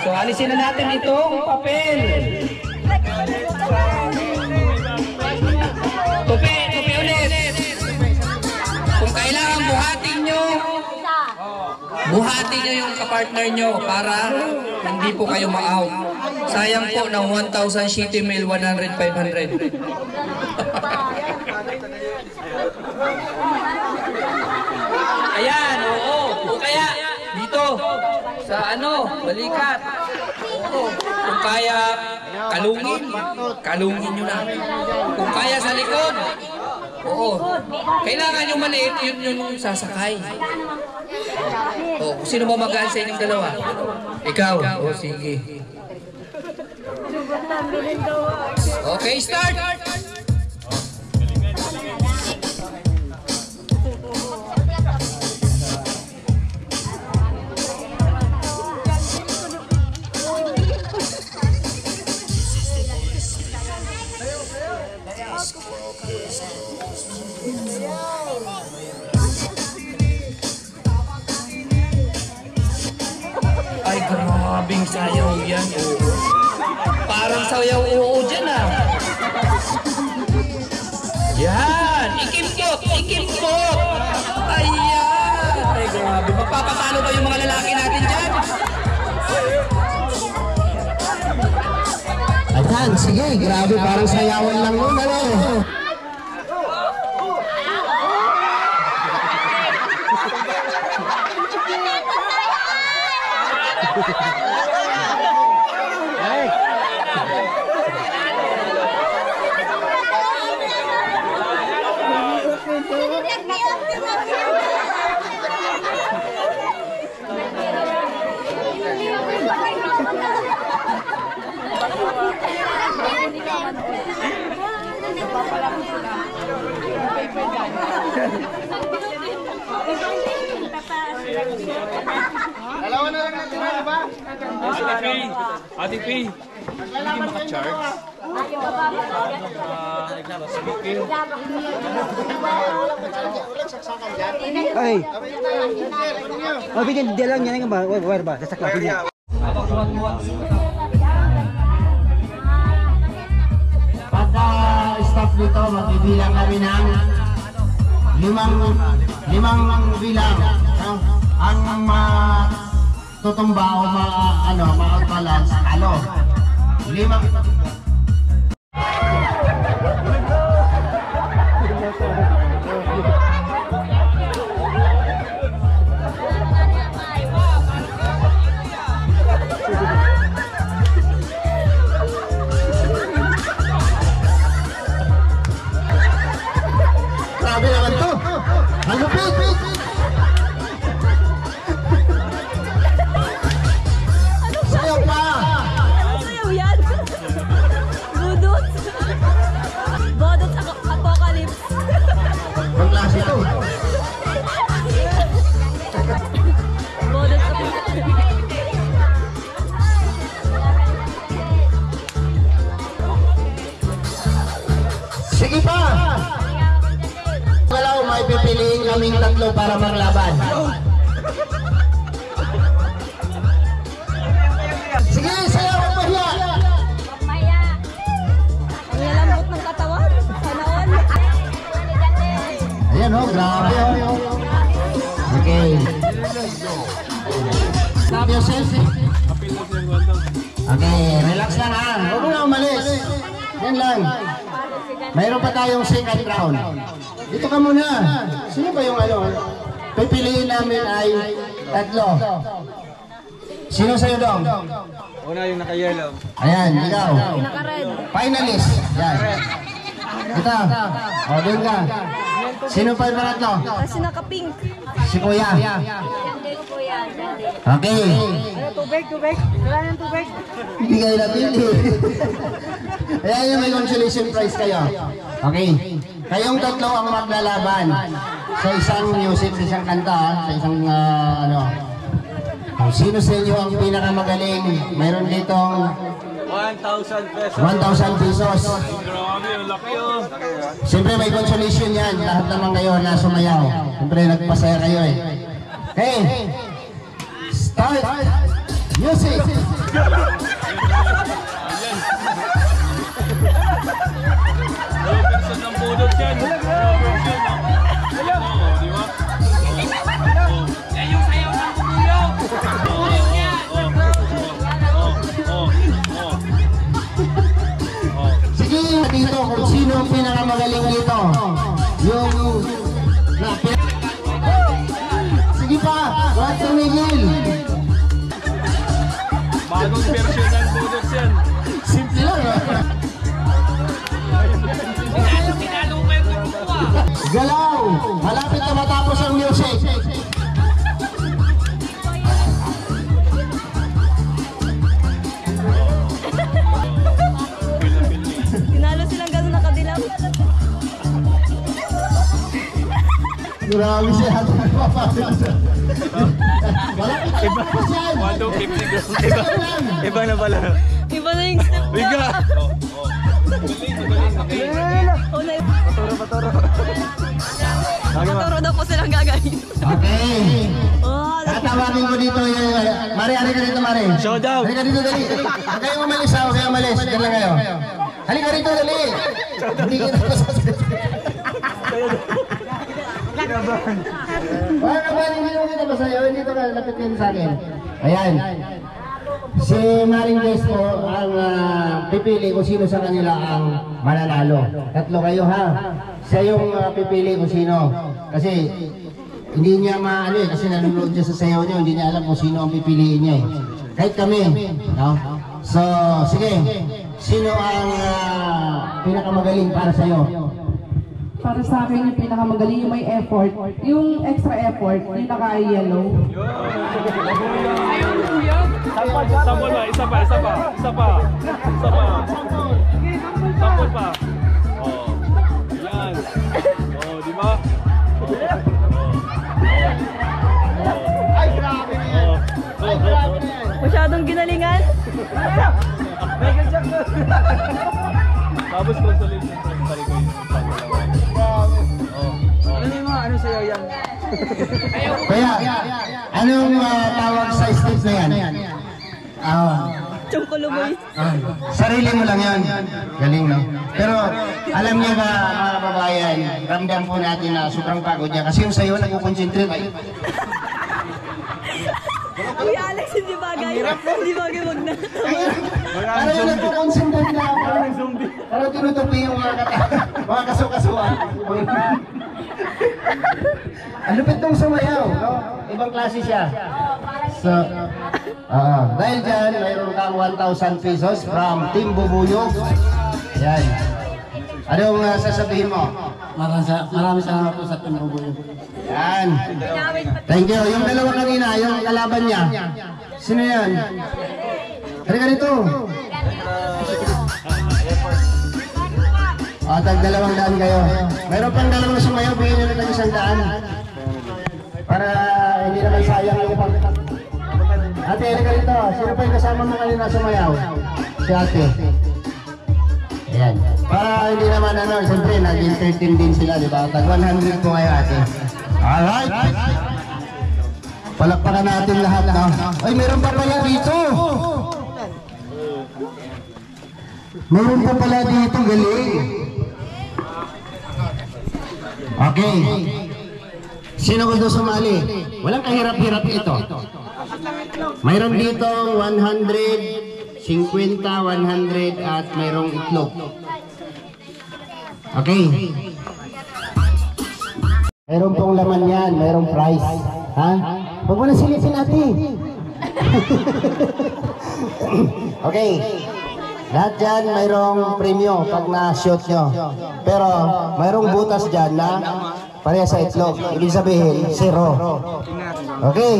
So, alisin na natin itong papel. Tupi ulit. Kung kailangan buhatin nyo yung kapartner nyo para hindi po kayo ma-out. Sayang po ng 1,000 sheet mail, 100, 500. Ayan, oo. O kaya, dito, sa balikat. Oo. Kung kaya, kalungin nyo na. Kung kaya sa likod, oo. Kailangan yung maliit, yun yung sasakay. O, sino mo magaan sa inyong dalawa? Ikaw? O, sige. Okay, start! Ay, grabing sayaw yan. Parang sayaw oo dyan ah. Yan! Ikimpot! Ayan! Ay, grabe. Magpapatalo ba yung mga lalaki natin dyan? Ayan, sige. Grabe, parang sayawan lang yun. Ano? Dalawa na lang natin, di ba? Ate P. Hindi maka-charge. Ay. Oh, bigyan dia lang yan ba? Wire ba? Sasak lang bigyan. Pagka staff dito, magbibilang kami ng limang bilang. Ang tutumba o ma-balance, talo. 5. Grabe naman to. Ang lupit. Sayaw pa. Sayaw yan. Budot. Budot apocalypse. Ang klase to. Budot apocalypse. Sige pa. Wala, may pipiliin kaming tatlo para maglaban. Sige, sayaw ang mahiya. Ang lalambot ng katawan. Panahon. Ayan o, grabe o. Okay. Stop yourself. Okay, relax lang ha. Huwag mo na umalis. Yan lang. Mayroon pa tayong second round. Dito ka muna. Sino ba yung pipiliin namin ay tatlo. Sino sa'yo dong? Una yung naka-yellow. Ayan, ikaw. Naka-red. Finalist. Yan. Ito. O, doon ka. Sino pa yung pangatlo? Kasi naka-pink. Si Kuya. Okay. Tubig. Wala ng tubig. Hindi kayo napili. Ayan yung may consolation prize kayo. Okay. Kayong tatlo ang maglalaban sa isang music, sa isang kanta, sa isang sino sa inyo ang pinakamagaling? Mayroon ditong 1,000 pesos. 1,000 pesos. Grabe, laki oh. Siyempre may consolation yan. Lahat naman kayo na sumayaw. Siyempre nagpasaya kayo eh. Hey! Start! Music! Robertson ng budot yan. Robertson. Di ba? Yan yung sayaw ng bubuyog. Sige, dito kung sino ang pinakamagaling dito. Yung... Sige pa! Huwag tumigil! Bagong version ng budot yan. Simple lang ha? Galaw! Malapit na matapos ang music. Tinalo silang gano'n nakadilaw. Grabe siya. Malapit na matapos yan. 1,250. Iba na pala. Iba na yung step. Biga! Paturo daw po silang gagawin. Okay. Tatawagin ko dito yung... Mare, halika dito, Mare. Showdown! Halika dito, dali. Huwag kayong umalis ha, huwag kayong umalis. Diyan lang kayo. Halika dito, dali. Hindi kita masasalit. Huwag ka ba, hindi mo kita masayaw. Dito ka, lapit kayo sa akin. Ayan. Si Maring Des po ang pipili kung sino sa kanila ang mananalo. Tatlo kayo ha. Siya yung pipili kung sino. Kasi hindi niya maano eh, kasi nanonood siya sa sayaw niyo, hindi niya alam kung sino ang pipiliin niya eh. Kahit kami, no? So, sige. Sino ang pinakamagaling para sa'yo? Para sa akin, yung pinakamagaling, yung may effort, yung extra effort, yung naka-yellow. Sampol pa, isa pa. Sampol pa. Oh. Yan. Oh, di ba? Ay, grabe na yan. Ay, grabe na yan. Masyadong ginalingan. Michael Jackson. Tapos consolation prize pa rin ko yung Ano yung mga ano sa'yo yan? Kaya, anong tawag sa stage na yan? Chongkoloboy. Sarili mo lang yan. Galing, no? Pero, alam niya ba, mga kababayan, ramdam po natin na sobrang pagod niya. Kasi yung sayo, nag-concentrate. Kuya Alex, hindi bagay. Hindi bagay, wag na. Parang yung nag-concentrate na. Parang tinutupi yung mga kasukasuan. Ang lupit nung sumayaw, no? Ibang klase siya. So, dahil dyan, mayroon kang 1,000 pesos from Team Bubuyog. Yan. Anong sasabihin mo? Marami salamat po sa Team Bubuyog. Yan. Thank you. Yung dalawa kanina, yung kalaban niya. Sino yan? Halika rito. Tag 200 kayo. Mayroon pang dalawang sumayaw, bigyan nyo ng 100. Para hindi naman sayang yung pag... Ate, halika rito. Sino pa yung kasama mo kanina sumayaw? Si ate. Ayan. Para hindi naman siyempre nag-entertain din sila, di ba? Tag 100 po kayo, ate. Alright. Palakpakan natin lahat, no? Ay, meron pa pala dito. Meron pa pala dito, galing. Okay. Sino gusto sumali? Walang kahirap-hirap ito. Mayroon dito 100, 50, 100 at mayroong itlog. Okay. Mayroon pong laman yan, mayroong prize. Ha? Huwag mo na silipin natin. Okay. Lahat dyan mayroong premyo pag na-shoot nyo. Pero mayroong butas dyan na pareha sa itlog. Ibig sabihin, 0. Okay.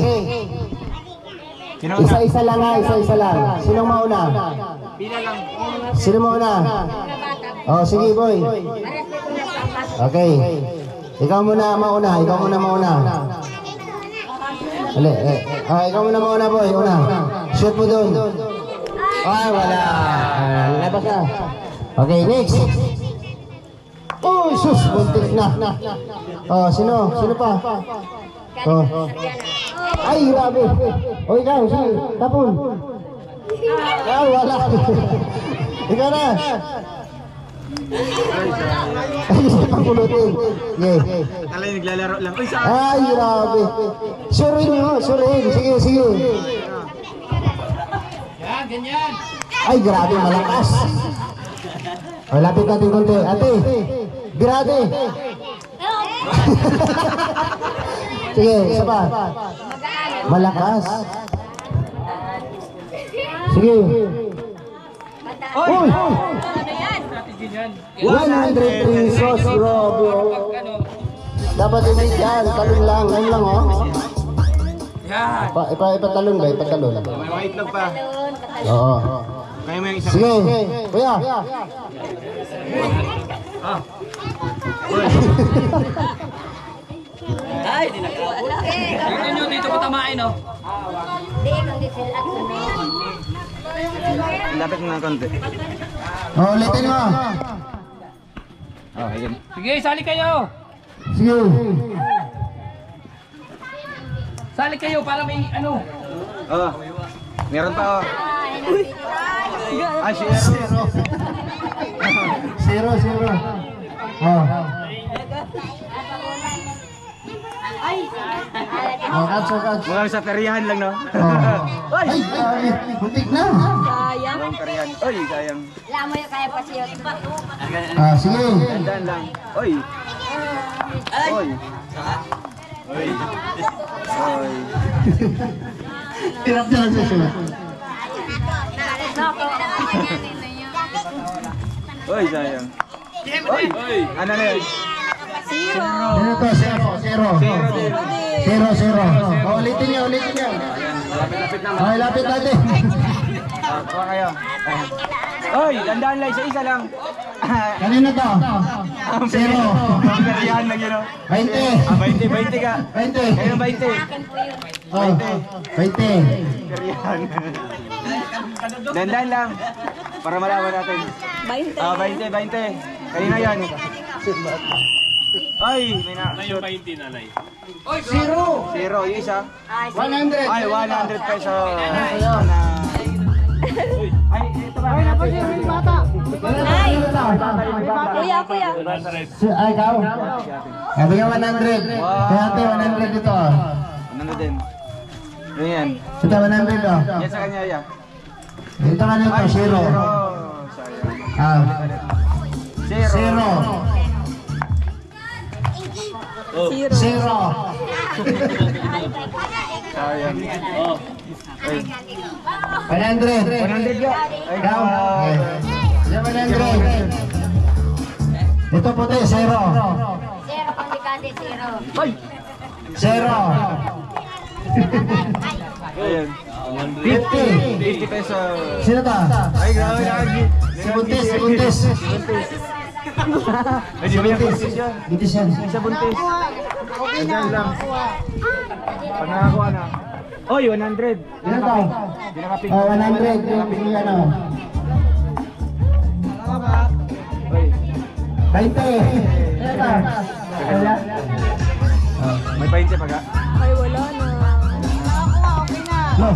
Isa-isa lang ha, isa-isa lang. Sinong mauna? Sino mauna? Oh, sige boy. Okay. Ikaw muna mauna, ikaw muna mauna. Ikaw muna mauna boy, una. Shoot mo dun. Ay, wala. Labas na. Okay, next. Oh, sus, buntik na. Oh, sino? Sino pa? Oh. Ay, grabe. O, ikaw, sige, tapon. Ay, wala. Ikaw na. Ay, gusto pang pulutin. Yeah. Alay, naglalaro lang. Ay, grabe. Surin mo, surin. Sige, sige. Ganyan. Ay, grabe, malakas. O, lapit natin konti. Ate, birate. Sige, isa pa. Malakas. Sige. Uy! 100 pesos, bro. Dapat hindi dyan. Talon lang. Ngayon lang, oh. Ipatalon ba? Ipatalon. May mga itlog pa. Oo. Kaya mo yung isang... Sige, kuya. Ay, di na ko. Tingnan nyo, dito ko tamain, oh. Lapit mo ng konti. Oh, ulitin mo. Oh, ayun. Sige, sali kayo. Sige. Sali kayo para may ano. Oh, meron pa, oh. Ay, zero. Zero. Oh. Catch. Mukhang sa perihan lang, no? Ay, buntik na. Sayang. Mukhang perihan. Oy, sayang. Alam mo yung kaya pa siya. Sige. Dandan lang. Oy. Oy. Oy. Oy. Hirap na lang sa sila. Oy, sayang. Oy. Ano na yun? Ano to? Zero. Oh, ulitin niyo. Lapit-lapit naman. Okay, lapit natin. Kuha kayo. Oy, dandan lang. Isa lang. Kanino to? Zero. Mukhang perihan lang yun, oh. 20. 20 ka. 20. Ayun, 20. Oh, 20. Perihan. Dandan lang. para malaman natin. 20. 20. Kanina yan. Ay, may na. Ano yung 20 nanay? Zero, yung isa. 100. Ay, 100 pesos. Ay, ito ba? Ay! Kuya. Ay, ikaw? Sabi nga 100. Kaya ate, 100 dito. 100 din. Ano yan? Ito, 100 oh. Yan sa kanya, ya. Dito ka nito, 0. Ah. 0. 0. Sayang. Oh. 100. 100 yo. Ikaw? Okay. 100. Ito puti, 0. 0, komplikado, 0. Ay! 0. Ayan. 50 pesos. Sino ta? Ay, grabe na. Si Buntis. Ay, di ba yung buntis yan? Buntis yan. Sa buntis. Ayan lang. Pag nakakuha na. Oy, 100. Sino ta? Oh, 100. Yung ano. 20. Sino ta? May 20 pa ka? Ay, wala na. No.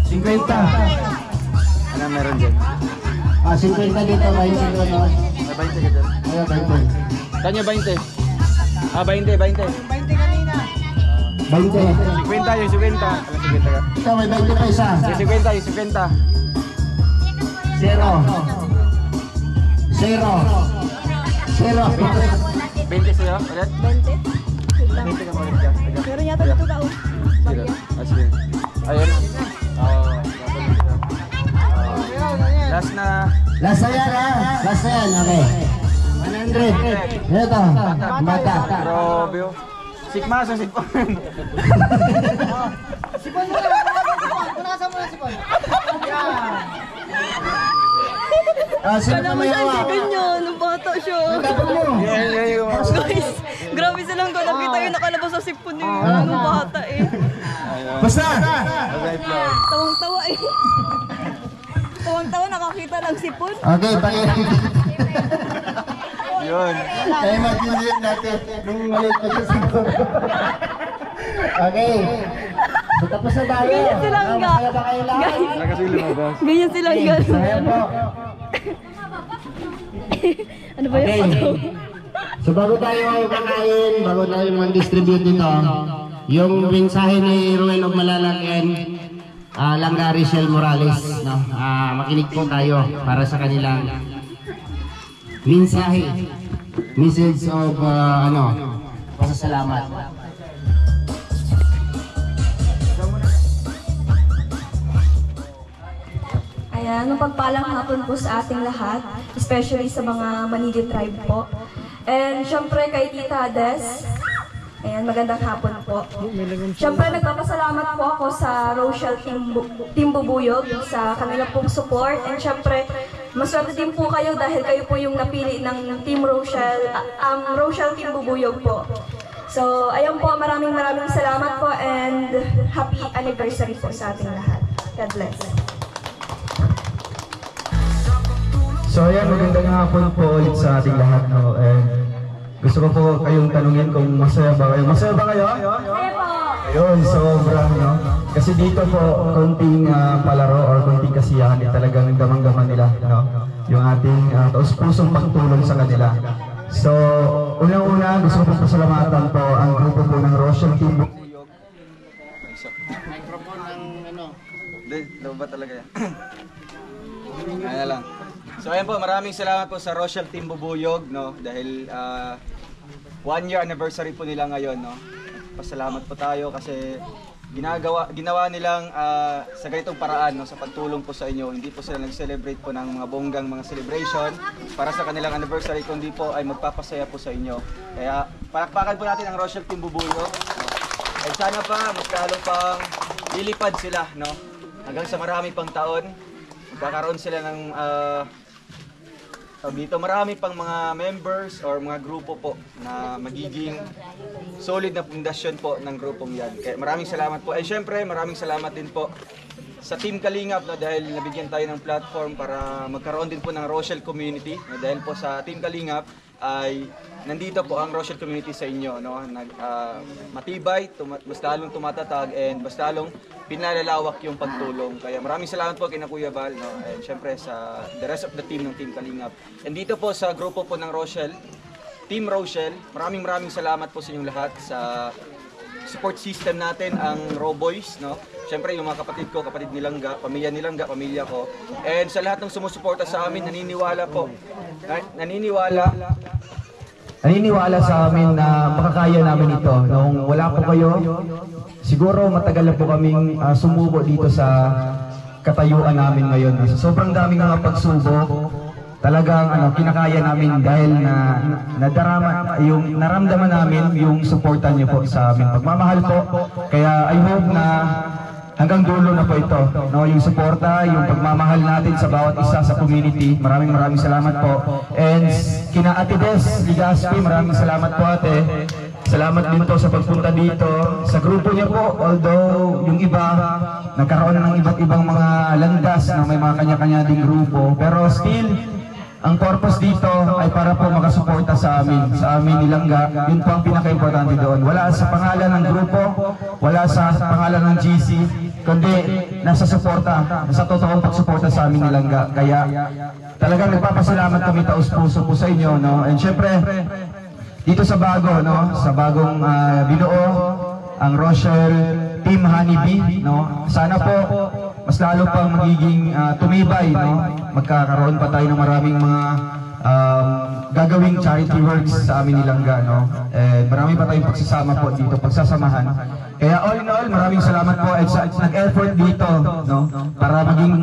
50. Ano meron dyan? 50 dito, 20 dito, no? May 20 ka dyan? Ayan, 20. Kanya 20. 20. 20. 50 yung 50. Ano 50 ka? Ito, may 20 pa isa. Yung 50. 0. 20 sa'yo? Ulit? 20. 20 ka ulit ka. Meron yata dito tao. Sige. Ayun. Last na. Last na yan, ha? Last na yan, okay. 100. Ito, bata. Grabe oh. Sikma sa sikma. Sipon mo na. Punasan mo na sipon. Sino Kala pa mo may siya hawa? hindi ganyan. Nung bata siya. Guys, grabe silang ko. Nakita yung nakalabas sa sipon niya. Nung bata eh. Basta! Tawang-tawa eh. Tawang-tawa nakakita ng sipon. Okay, pakirin. Yun. Kaya mag-yun natin nung maliit pa siya siguro. Okay. So tapos na tayo. Ganyan silang Masaya ba kayo lahat? Ganyan silang Ayan po. Ano ba yung photo? So bago tayo kakain, bago tayo mag-distribute dito, yung mensahe ni Ruel of Malalaken, Langga Rachel Morales, no? Makinig po tayo para sa kanilang mensahe, message of pasasalamat. Ayan, mapagpalang hapon po sa ating lahat, especially sa mga Manigi tribe po. And syempre kay Tita Des, ayan, magandang hapon po. Syempre nagpapasalamat po ako sa Rochelle Team Bubuyog sa kanilang pong support. And syempre, maswerte din po kayo dahil kayo po yung napili ng Team Rochelle, Rochelle Team Bubuyog po. So, ayan po, maraming salamat po and happy anniversary po sa ating lahat. God bless. So ayan, magandang hapon po ulit sa ating lahat, no? And gusto ko po kayong tanungin kung masaya ba kayo. Masaya ba kayo? Masaya po! Ayun, sobra, no? Kasi dito po, konting palaro or konting kasiyahan, talagang gamang-gaman nila, no? Yung ating taus-pusong pagtulong sa kanila. So, unang-una, gusto ko po pasalamatan po ang grupo po ng Rochelle Team Bubuyog. Microphone ng ano? Hindi, daw ba talaga yan? Ayan lang. So ayan po, maraming salamat po sa Rochelle Team Bubuyog, no? Dahil 1 year anniversary po nila ngayon, no? Pasalamat po tayo kasi ginawa nilang sa ganitong paraan, no, sa pagtulong po sa inyo. Hindi po sila nag-celebrate po ng mga bonggang mga celebration para sa kanilang anniversary, kundi po ay magpapasaya po sa inyo. Kaya palakpakan po natin ang Rochelle Team Bubuyog. At sana pa mas lalo pang lilipad sila, no? Hanggang sa marami pang taon. Magkakaroon sila ng dito marami pang mga members or mga grupo po na magiging solid na pundasyon po ng grupong yan. Kaya maraming salamat po. Ay syempre, maraming salamat din po sa Team Kalingap, no, dahil nabigyan tayo ng platform para magkaroon din po ng Rochelle community. No, dahil po sa Team Kalingap ay nandito po ang Rochelle community sa inyo, no? Matibay, mas lalong tumatatag, and mas lalong pinalalawak yung pagtulong. Kaya maraming salamat po kina Kuya Val, no? And syempre sa the rest of the team ng Team Kalingap. And dito po sa grupo po ng Rochelle, Team Rochelle, maraming salamat po sa inyong lahat sa support system natin, ang Roboys, no? Syempre yung mga kapatid ko, kapatid ni Langga, pamilya ni Langga, pamilya ko. And sa lahat ng sumusuporta sa amin, naniniwala sa amin na makakaya namin ito. Nung wala po kayo, siguro matagal na po kaming sumubo dito sa katayuan namin ngayon. So, sobrang daming mga pagsubok, talagang kinakaya namin dahil naramdaman namin yung suporta niyo po sa amin. Pagmamahal po, kaya I hope na hanggang dulo na po ito, no, yung suporta, yung pagmamahal natin sa bawat isa sa community. Maraming salamat po. And kina Ate Des Ligaspi, maraming salamat po ate. Salamat din po sa pagpunta dito. Sa grupo niya po, although yung iba nagkaroon ng iba't ibang mga landas na may mga kanya-kanya ding grupo, pero still ang purpose dito ay para po makasuporta sa amin ni Langga. Yun po ang pinaka-importante doon. Wala sa pangalan ng grupo, wala sa pangalan ng GC, kundi nasa suporta, nasa totoong pagsuporta sa amin ni Langga. Kaya talagang nagpapasalamat kami taos-puso po sa inyo, no? And syempre, dito sa bago, no? Sa bagong binuo, ang Rochelle Team Honeybee, no? Sana po mas lalo pang magiging tumibay, no? Magkakaroon pa tayo ng maraming mga gagawing charity works sa amin ni Langga, no? Marami pa tayong pagsasama po dito, pagsasamahan. Kaya all in all, maraming salamat po at nag-effort dito, no? Para maging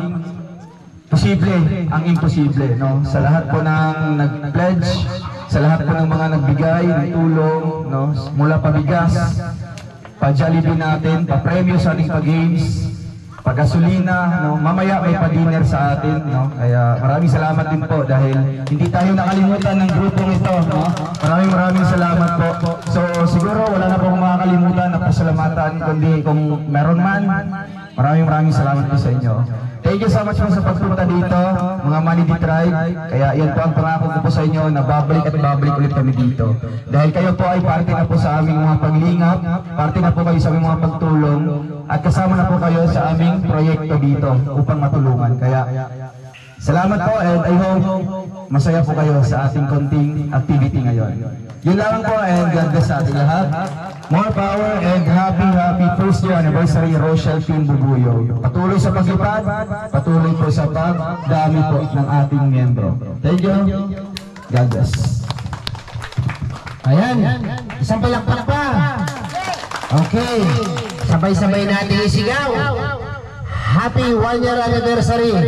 posible ang imposible, no? Sa lahat po ng nag-pledge, sa lahat po ng mga nagbigay ng tulong, no? Mula pabigas, pa-Jollibee natin, pa-premyo sa ating pag-games, pag-gasolina, no? Mamaya may pa-dinner sa atin, no? Kaya maraming salamat din po dahil hindi tayo nakalimutan ng grupong ito, no? Maraming salamat po. So siguro wala na po akong makakalimutan na pasalamatan, kundi kung meron man, maraming salamat po sa inyo. Thank you so much po sa pagpunta dito, mga Manidi Tribe. Kaya yan po ang pangako ko po sa inyo na babalik at babalik ulit kami dito. Dahil kayo po ay parte na po sa aming mga paglingap, parte na po kayo sa aming mga pagtulong, at kasama na po kayo sa aming proyekto dito upang matulungan. Kaya salamat po, and I hope masaya po kayo sa ating konting activity ngayon. Yun lang po, and God bless sa ating lahat. More power and happy first year anniversary Rochelle Team Bubuyog. Patuloy sa paglipad, patuloy po sa pagdami po ng ating miyembro. Thank you. God bless. Ayan, isang palakpak pa. Okay, sabay-sabay natin isigaw. Happy 1 year anniversary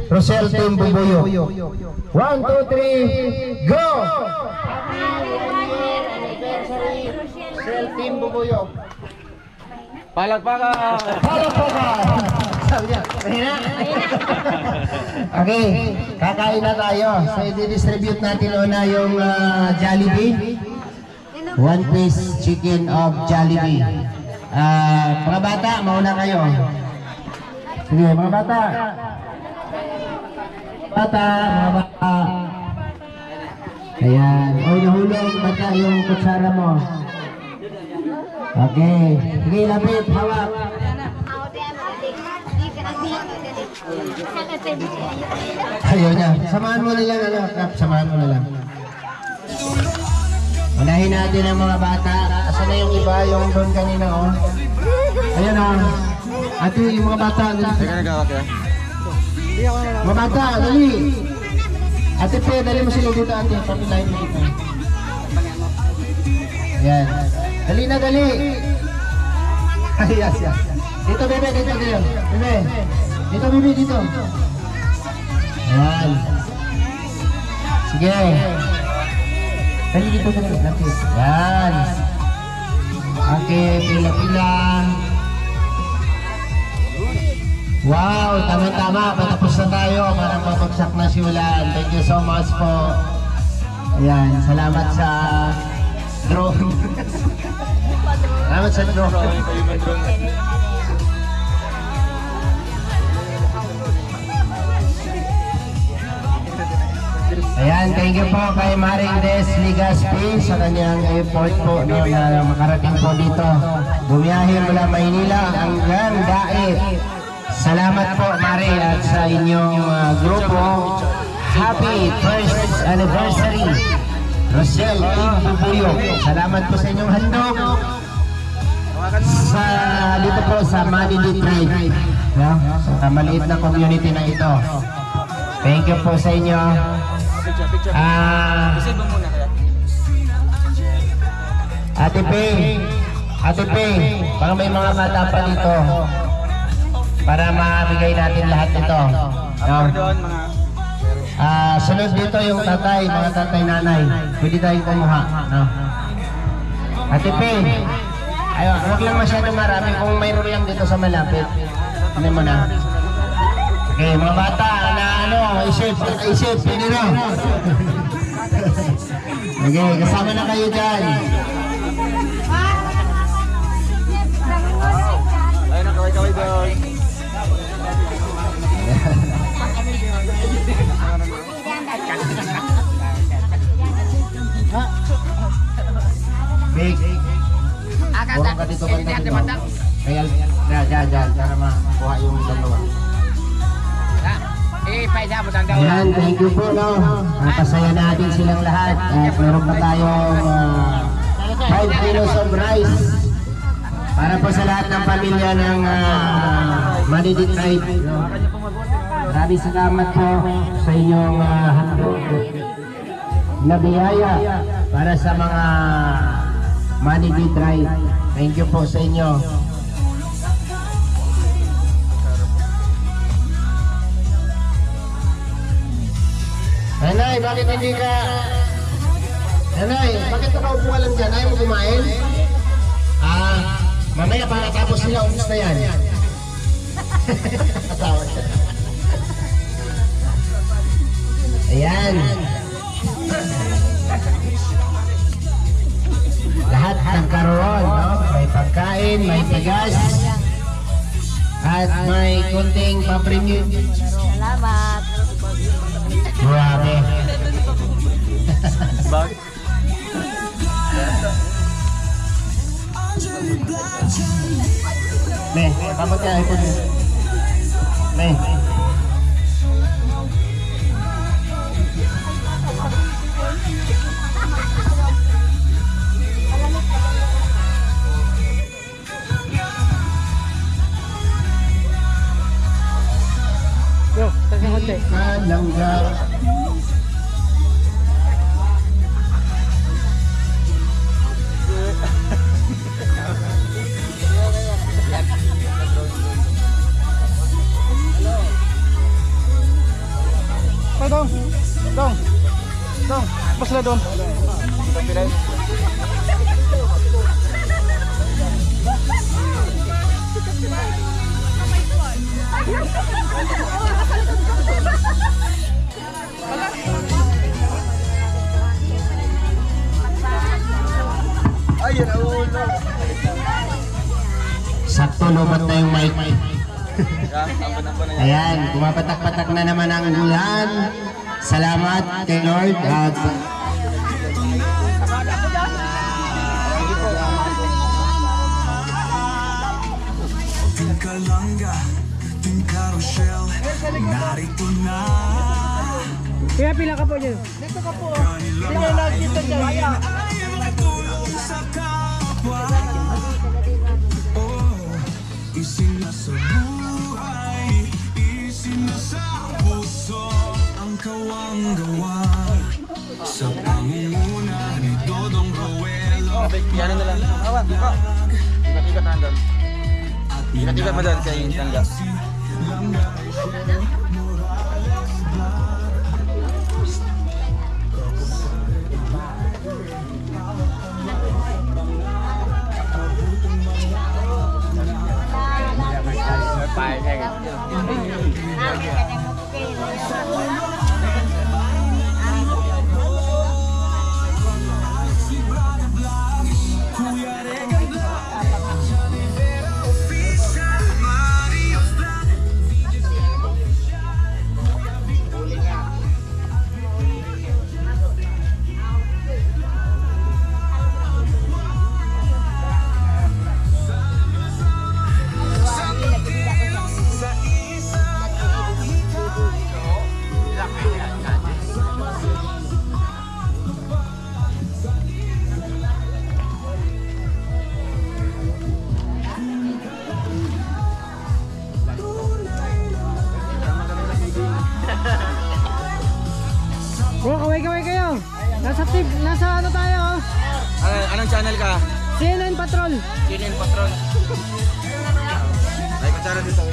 Rochelle Team Bubuyog. 1, 2, 3, go! Rochelle Team Bubuyog. Palakpakan! Palakpakan! Sabi niya, mahina. Okay, kakain na tayo. So, i-distribute natin una yung Jollibee. 1 piece chicken of Jollibee. Mga bata, mauna kayo. Sige, mga bata. Mga bata. Ayan. O, nahulog bata yung kutsara mo. Okay. Sige, lapit, hawak. Ayaw niya. Samahan mo na lang, Kap. Samahan mo na lang. Unahin natin ang mga bata. Asa na yung iba, yung doon kanina, oh. Ayan, oh. Ate, yung mga bata. Teka, nagkakak ya. Mga bata, dali. Ate, dali mo sila dito, ate. Papilahin mo dito. Ayan. Dali na, dali. Ay, yes. Dito, bebe, dito. Bebe. Dito, bebe, dito. Ayan. Sige. Dali dito, lapit. Ayan. Okay, pila-pila. Wow, tama-tama. Patapos na tayo. Parang mapagsak na si Ulan. Thank you so much po. Ayan, salamat sa drone. Salamat sa drone. Ayan, thank you po kay Maring Des Ligaspi sa kanyang effort po no, na makarating po dito. Bumiyahe mula Maynila hanggang Daet. Salamat po Mari at sa inyong grupo. Happy first anniversary Rochelle Team Bubuyog. Salamat po sa inyong handog sa dito po sa Manili Tribe, no? Sa maliit na community na ito. Thank you po sa inyo. Ate P, baka may mga bata pa dito para mabigay natin lahat ito. No? Sunod dito yung tatay, mga tatay nanay. Pwede tayong kumuha. No? Ate P, huwag lang masyado marami. Kung mayroon lang dito sa malapit, ano mo na. Okay, mga bata na isip, pwede na. Okay, kasama na kayo dyan. Ayun na, kaway-kaway doon. Big. Burang ka dito banda. Kaya, dyan, para makuha yung dalawa. Ayan, thank you po, no. Napasaya natin silang lahat. At meron pa tayong 5 kilos of rice para po sa lahat ng pamilya ng Manili Tribe. Maraming salamat po sa inyong handog na biyaya para sa mga Manili Tribe. Thank you po sa inyo. Nanay, bakit hindi ka... Nanay, bakit nakaupo ka lang dyan? Ayaw mo kumain? Mamaya para tapos nila, umus na yan. Katawa siya. Ayan. Lahat nagkaroon, no? May pagkain, may bigas, at may kunting pa-premium. Salamat. Grabe. Nih, rambutnya ikut. Nih. Yo, tengah hotel. Langgar. Dong, pas lah Don. Sakto lumat na yung mic. Ayan, kumapatak-patak na naman ang ulan. Salamat kay Lord at Tingkalangga, Tingka Rochelle, narito na. Kaya pila ka po dyan. Dito ka po. Tingnan natin dito dyan. Ayaw natulong sa kapwa. Isinasa buhay, isinasa puso ang kawang-gawa sa pangunguna ni Dodong Roelo. Yan na lang. Awan, dito. Ikat-ikat na hanggang. Ikat-ikat mo dyan kay Tangga. kayo. Nasa ano tayo? Anong channel ka? CNN Patrol. CNN Patrol. Ay, kutsara dito.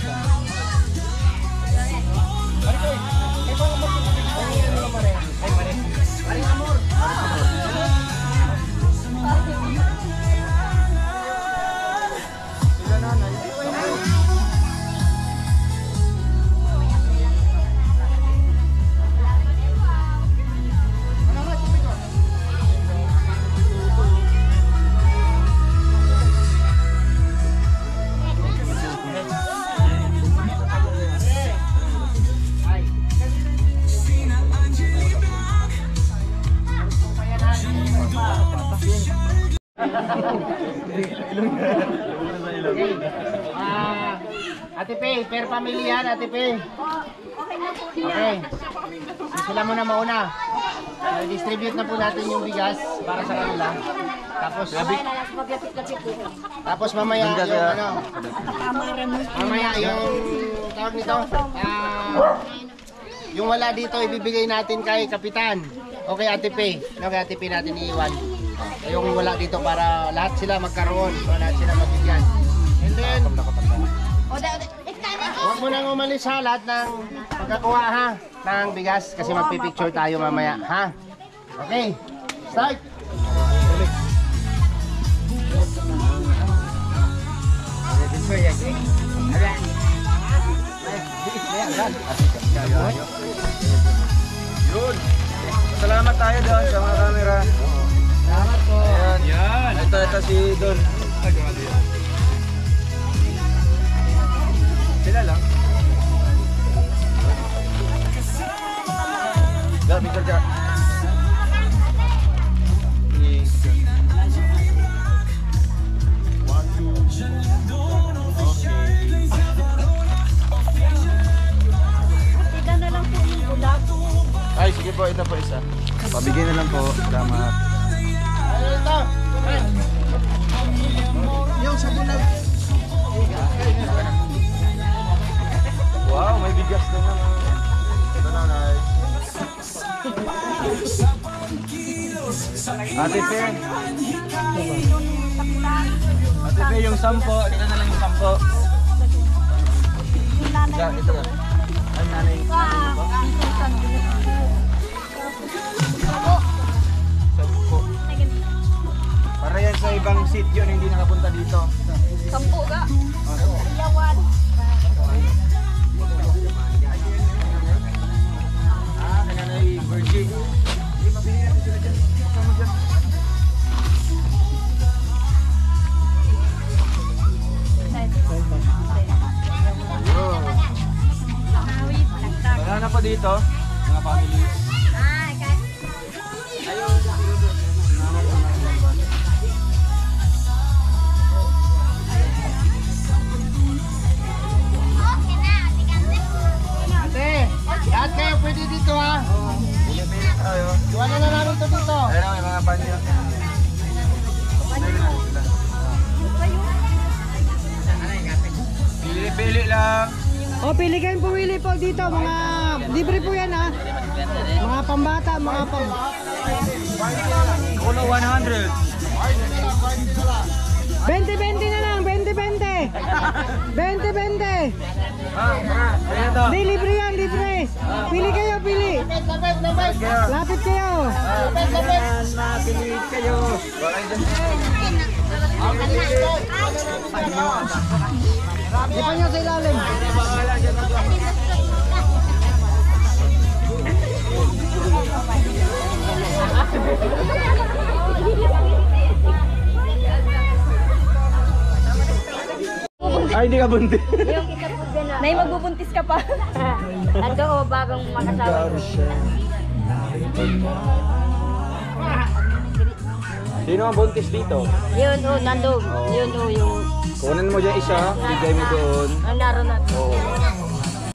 Ate Pe, per family yan, Ate Pe. Okay. Sila muna mauna. Distribute na po natin yung bigas para sa kanila. Tapos mamaya yung ano. Mamaya yung tawag nito. Yung wala dito ibibigay natin kay Kapitan. Okay, Ate Pe. Okay, Ate Pe natin iiwan. Yung wala dito para lahat sila magkaroon, para lahat sila mabigyan. And then, huwag mo nang umalis ha, lahat ng pagkakuha ha, ng bigas kasi magpipicture tayo mamaya ha. Okay, start! Yun! Salamat tayo doon sa mga camera. Salamat po. Ayan. Ito si Don. Sila lang. Gak, Mr. Jack. Ay, sige po, ito po isa. Pabigyan na lang po. Salamat. Ito! Yung sabon na. Wow, may bigas na naman. Ito na, nice. Ate Pe. Ate Pe, yung 10. Dito na lang yung 10. Ito na. Ay, nanay. Para yan sa ibang sityo na hindi nakapunta dito. 10 ka. Yawan. Kananay Virgin. Wala na po dito, mga family. Lahat kayo pwede dito ha. Iwan na namin ito dito. Ayun may mga panyo. Pili-pili lang. O, pili kayong pumili po dito. Mga libre po yan ha. Mga pambata, mga pang... Uno 100. 20-20 na lang, 20-20. 20-20. Hindi, libre yan, libre. Pili kayo, pili. Lapit kayo. Pili kayo. Ipan nyo sa ilalim. Ay, hindi ka buntis. Nay, magbubuntis ka pa. Ando ko bagong makasawa. Sino ang buntis dito? Yun, nandun. Yun, yung... Kunin mo dyan isa, bigay mo doon. Ang naroon natin. Oo.